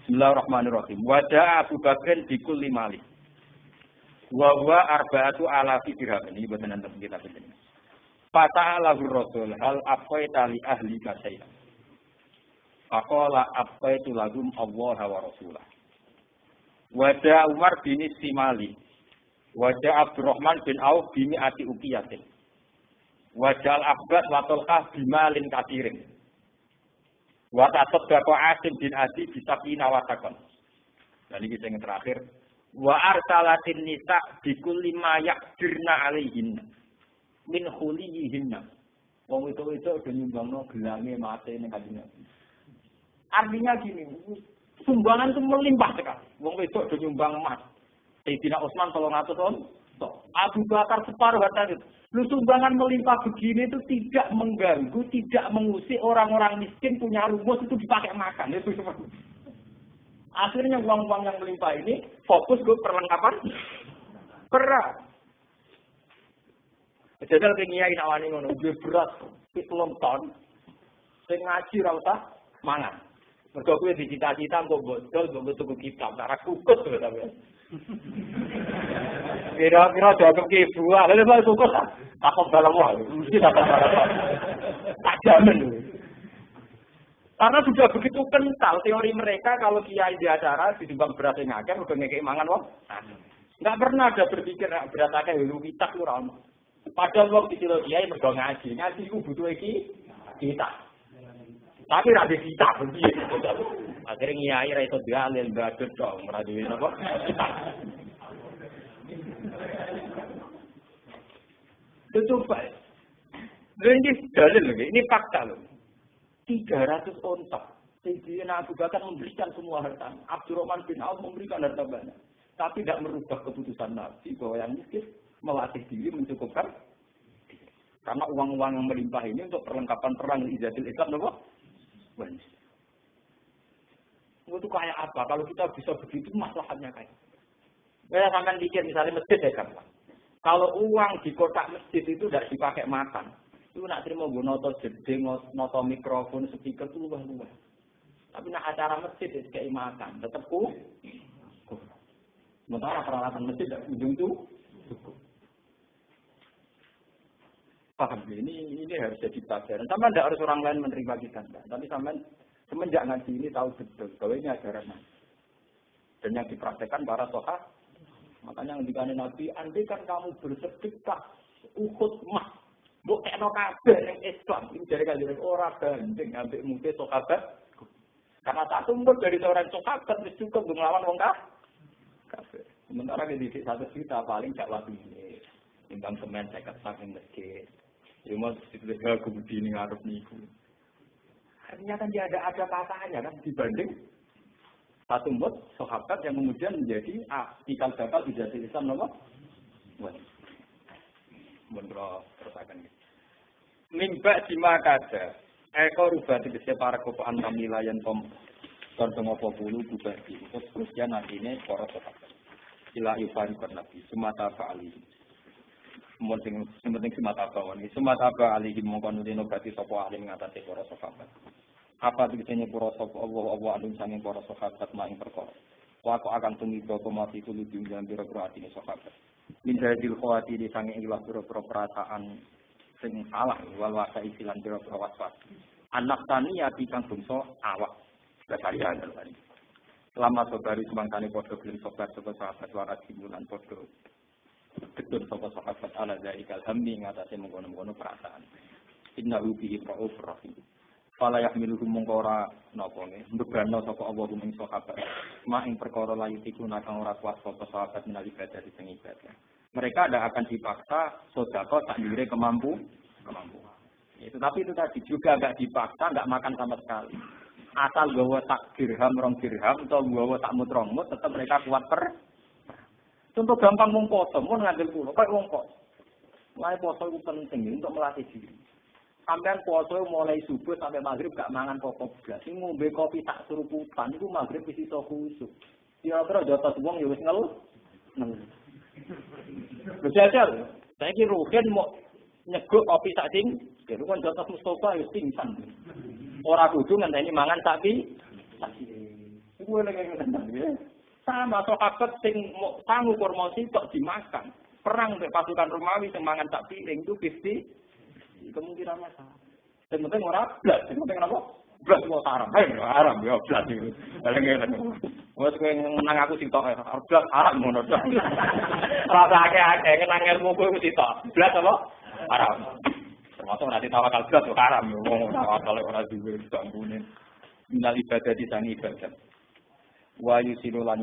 Bismillahirrahmanirrahim. Wada Abu Bakar bikul 5 malik. Wa arba'atu alafi dirham. Ini buat nanti kita begini. Fata'alahu Rasul hal afaita li ahli kasayya. Faqala afaitu lahum Allah wa Rasulah. Wada Umar bin Simali. Wada Abdurrahman bin Auf bin Ati Uqiyatin. Wada Al-Abbas wa Talqah bimalin katirin. Wa tasaddaqa Asim bin Adi bisaqina wa taqan. Dan ini yang terakhir. Wa arsalatin nisa bikulli ma yaqdirna alaihin. min khuliyihinna. Wong itu udah nyumbangno gelange mate ning Kanjeng Nabi. Artinya gini, sumbangan itu melimpah sekali. Wong itu udah nyumbang emas. Sayyidina Utsman 300 ton. Abu Bakar separuh harta itu. Lu sumbangan melimpah begini itu tidak mengganggu, tidak mengusik orang-orang miskin punya rumus itu dipakai makan. Itu akhirnya uang-uang yang melimpah ini fokus ke perlengkapan perang. Jajal ke ngiyai nawani ngono, duwe beras 7 ton. Sing ngaji ra usah mangan. Mergo kuwi dicita-cita kok bodol mbok tuku kitab, ora kukut to sampe. Kira-kira dianggap ke ibu, lalu saya kukut takut dalam wah, mesti takut dalam wah. Tak jamin. Karena sudah begitu kental teori mereka kalau kiai di acara ditimbang beras yang akeh udah ngekei mangan wong. Enggak pernah ada berpikir beras akeh lu kitab lu ra. Padahal wong dicilo kiai mergo ngaji iku butuh iki kita. Tapi ra kita piye. Akhire kiai ra iso dalil badut dong, ora duwe napa. Itu baik. Ini dalil lagi, ini fakta loh. 300 ontak. Sayyidina Abu Bakar memberikan semua harta. Abdurrahman bin Auf memberikan harta banyak. Tapi tidak merubah keputusan Nabi bahwa yang miskin melatih diri mencukupkan. Karena uang-uang yang melimpah ini untuk perlengkapan perang di Izzatul Islam, loh. Itu kayak apa? Kalau kita bisa begitu, masalahnya kayak. Saya sampai pikir misalnya masjid ya kan. Kalau uang di kotak masjid itu tidak dipakai makan. Itu nak terima gue noto jeding, noto mikrofon, speaker itu luah-luah. Tapi nak acara masjid itu kayak makan, tetap sementara peralatan masjid tidak ujung tuh cukup. Paham? Ini harus jadi pelajaran. Sama tidak harus orang lain menerima kita, tapi sama semenjak ngaji ini tahu betul bahwa ini ajaran Nabi. Dan yang dipraktekkan para sahabat. Makanya yang dikatakan Nabi, andai kan kamu bersedekah Uhud mah. Mbok tekno kabeh ning Islam, iki dari kanjeng ora banding ambek mungkin sahabat. Karena tak tumpul dari seorang sahabat wis cukup nglawan wong kafir. Sementara di titik 1 juta paling gak waktu ini. Timbang semen 50 saking masjid. Ya mau ditulis kemudian ning arep niku. Artinya kan dia ada apa-apanya kan dibanding satu mut sahabat yang kemudian menjadi ikal bakal di jati Islam nomor. Menurut terusakan ini. Mimba jima kada. Eko rubah tegesi para kopaan kami layan tom. Kondong opo bulu bubadi. Terus ya nanti ini para sahabat. Ila yufari kon nabi. Sumata fa'ali. Sementing sumata fa'ali. Sumata fa'ali. Mongkon udino berarti sopo ahli mengatasi para sahabat. Apa tegesinya para sahabat. Allah alun sanging para sahabat maing perkara. Wako akan tumiba pemati tulu diunjang biro-biro hati ini sahabat. Minjadil khawati di sangi ilah biro-biro perasaan sing salah wal wasa isilan biro-biro waswas. Anak tani ya bikang bungso awak kesarian tadi. Selama sobari semangkani podo gelem sobat sahabat warat simulan podo betul sahabat ala dari kalhamni ngatasi mengkono-mengkono perasaan. Innahu bihi ra'ufur rahim. Fala yahmiluhum mungkora napa nggih mbebano sapa Allah ing sahabat mak ing perkara layu iku nakang ora kuat sapa sahabat minal ibadah di ibadah. Mereka tidak akan dipaksa sedekah tak dire kemampuan. Tapi itu tadi juga enggak dipaksa, enggak makan sama sekali. Asal gawa tak dirham rong dirham atau gawa tak mut rong mut tetap mereka kuat Contoh gampang mung poso, mun ngambil kulo kok wong kok. Mulai poso itu penting untuk melatih diri. Sampai poso mulai subuh sampai maghrib gak mangan pokok blas. Sing ngombe kopi tak suruputan iku maghrib wis iso khusuk. Kira-kira jotos wong ya wis ngeluh. Bejajal, saiki Ruhin mau nyeguk kopi sak sing, kira kan jotos Mustafa wis pingsan. Ora kudu ngenteni mangan sapi. Iku lagi ngenteni ya. Sama sahabat sing sanggup kurmasi kok dimakan. Perang mbek pasukan Romawi sing mangan sak piring itu 50 kemungkinannya salah. Yang penting orang blas, yang penting apa? Blas mau haram, haram ya blas itu. Paling-paling. Wes kowe ngenang aku sing tok blas haram ngono tok. Rasa akeh-akeh ngenang ilmu kowe mesti tok. Blas apa? Haram. Termasuk nanti tawakal blas yo haram yo. Wong tawakal ora duwe gambune. Minal ibadah di sang ibadah. Wa yusilu lan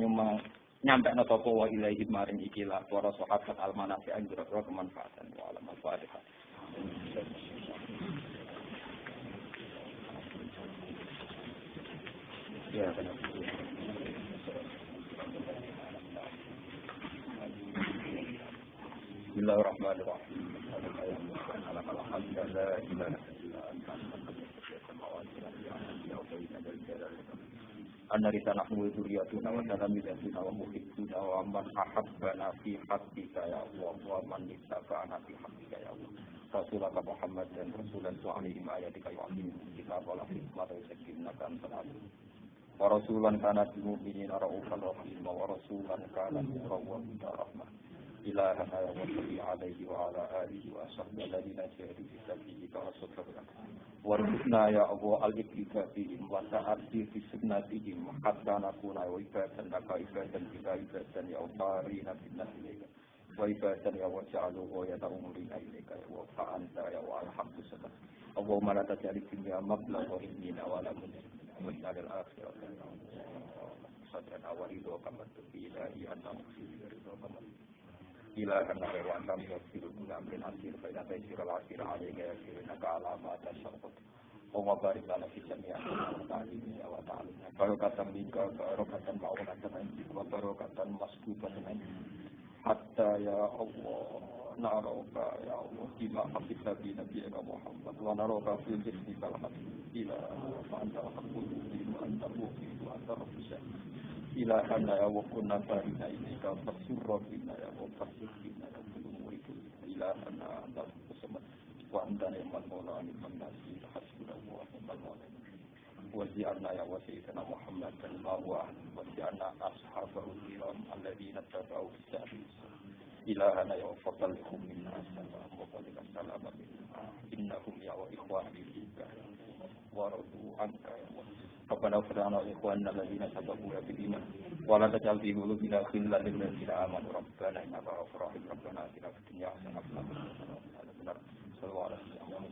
nyampekno sapa wa ilahi maring ikilah para sahabat almanafi anjur kemanfaatan wa alam al-fatihah. Ya, benar. Bismillahirrahmanirrahim. Anarita nahmu dzurriyyatuna wa talamizatuna wa muhibbuna wa man ahabbana fi haqqika ya Allah wa man ittaba'ana fi haqqika ya Allah. Rasulullah Muhammad dan Rasulullah alaihi ayatika ya Allah. Kita wala hikmah wa sakinah kan salam. Wa rasulan kana bil mu'minina ra'ufan rahim wa rasulan kana rahman rahmah. Ilahana ya salli alaihi wa ala alihi wa sahbihi alladhina jahadu fi sabilika wa sabbara. Warzuqna ya Allah al-iqtifa bihim wa ta'ati fi sunnatihim hatta nakuna wa ibadan laka ibadan kita ibadan ya Allah rina binnas ilaika wa ibadan ya wa ja'alu wa yata'umurina ilaika ya wa fa'anta ya wa alhamdulillah Allahumma la taj'al dunya mablagha ilmina wa la munzila lil akhirati sadana wa ridho kama tufi ilahi anta muqsidir ridho kama ilahan wa anta yusiru min akhir fa ila taysir al akhir alayka ya sirnaka ala ma tashaqqaq wa barik lana fi jami'i ta'alimi wa ta'alimi barakatan minka barakatan ma'unatan wa barakatan masbubatan hatta ya Allah naraka ya Allah bima hafidha bi nabiyyika Muhammad wa naraka fi jismika al-habib ila anta haqqul wa anta mu'min wa anta rabbus ilahana ya wa kunna barina ilaika fasurra bina ya wa fasirina ya kulumuridu ilahana anta samad wa anta ni'mal mawla ni'mal nasir hasbunallahu wa ni'mal mawla wa zi'arna ya wa sayyidina Muhammad sallallahu alaihi wa zi'arna ashabahu kiram alladhina tabau bisabi ilahana ya wa fatalhum minna assalam wa qalika salama innahum ya wa ikhwani fika wa radu anka ya wa Rabbana fir'ana wa ikhwanna alladhina sabaquna bil iman wa la taj'al fi qulubina ghillan lil ladzina amanu rabbana innaka ghafurur rahim rabbana atina fid dunya hasanatan wa qina adzabannar sallallahu alaihi wa sallam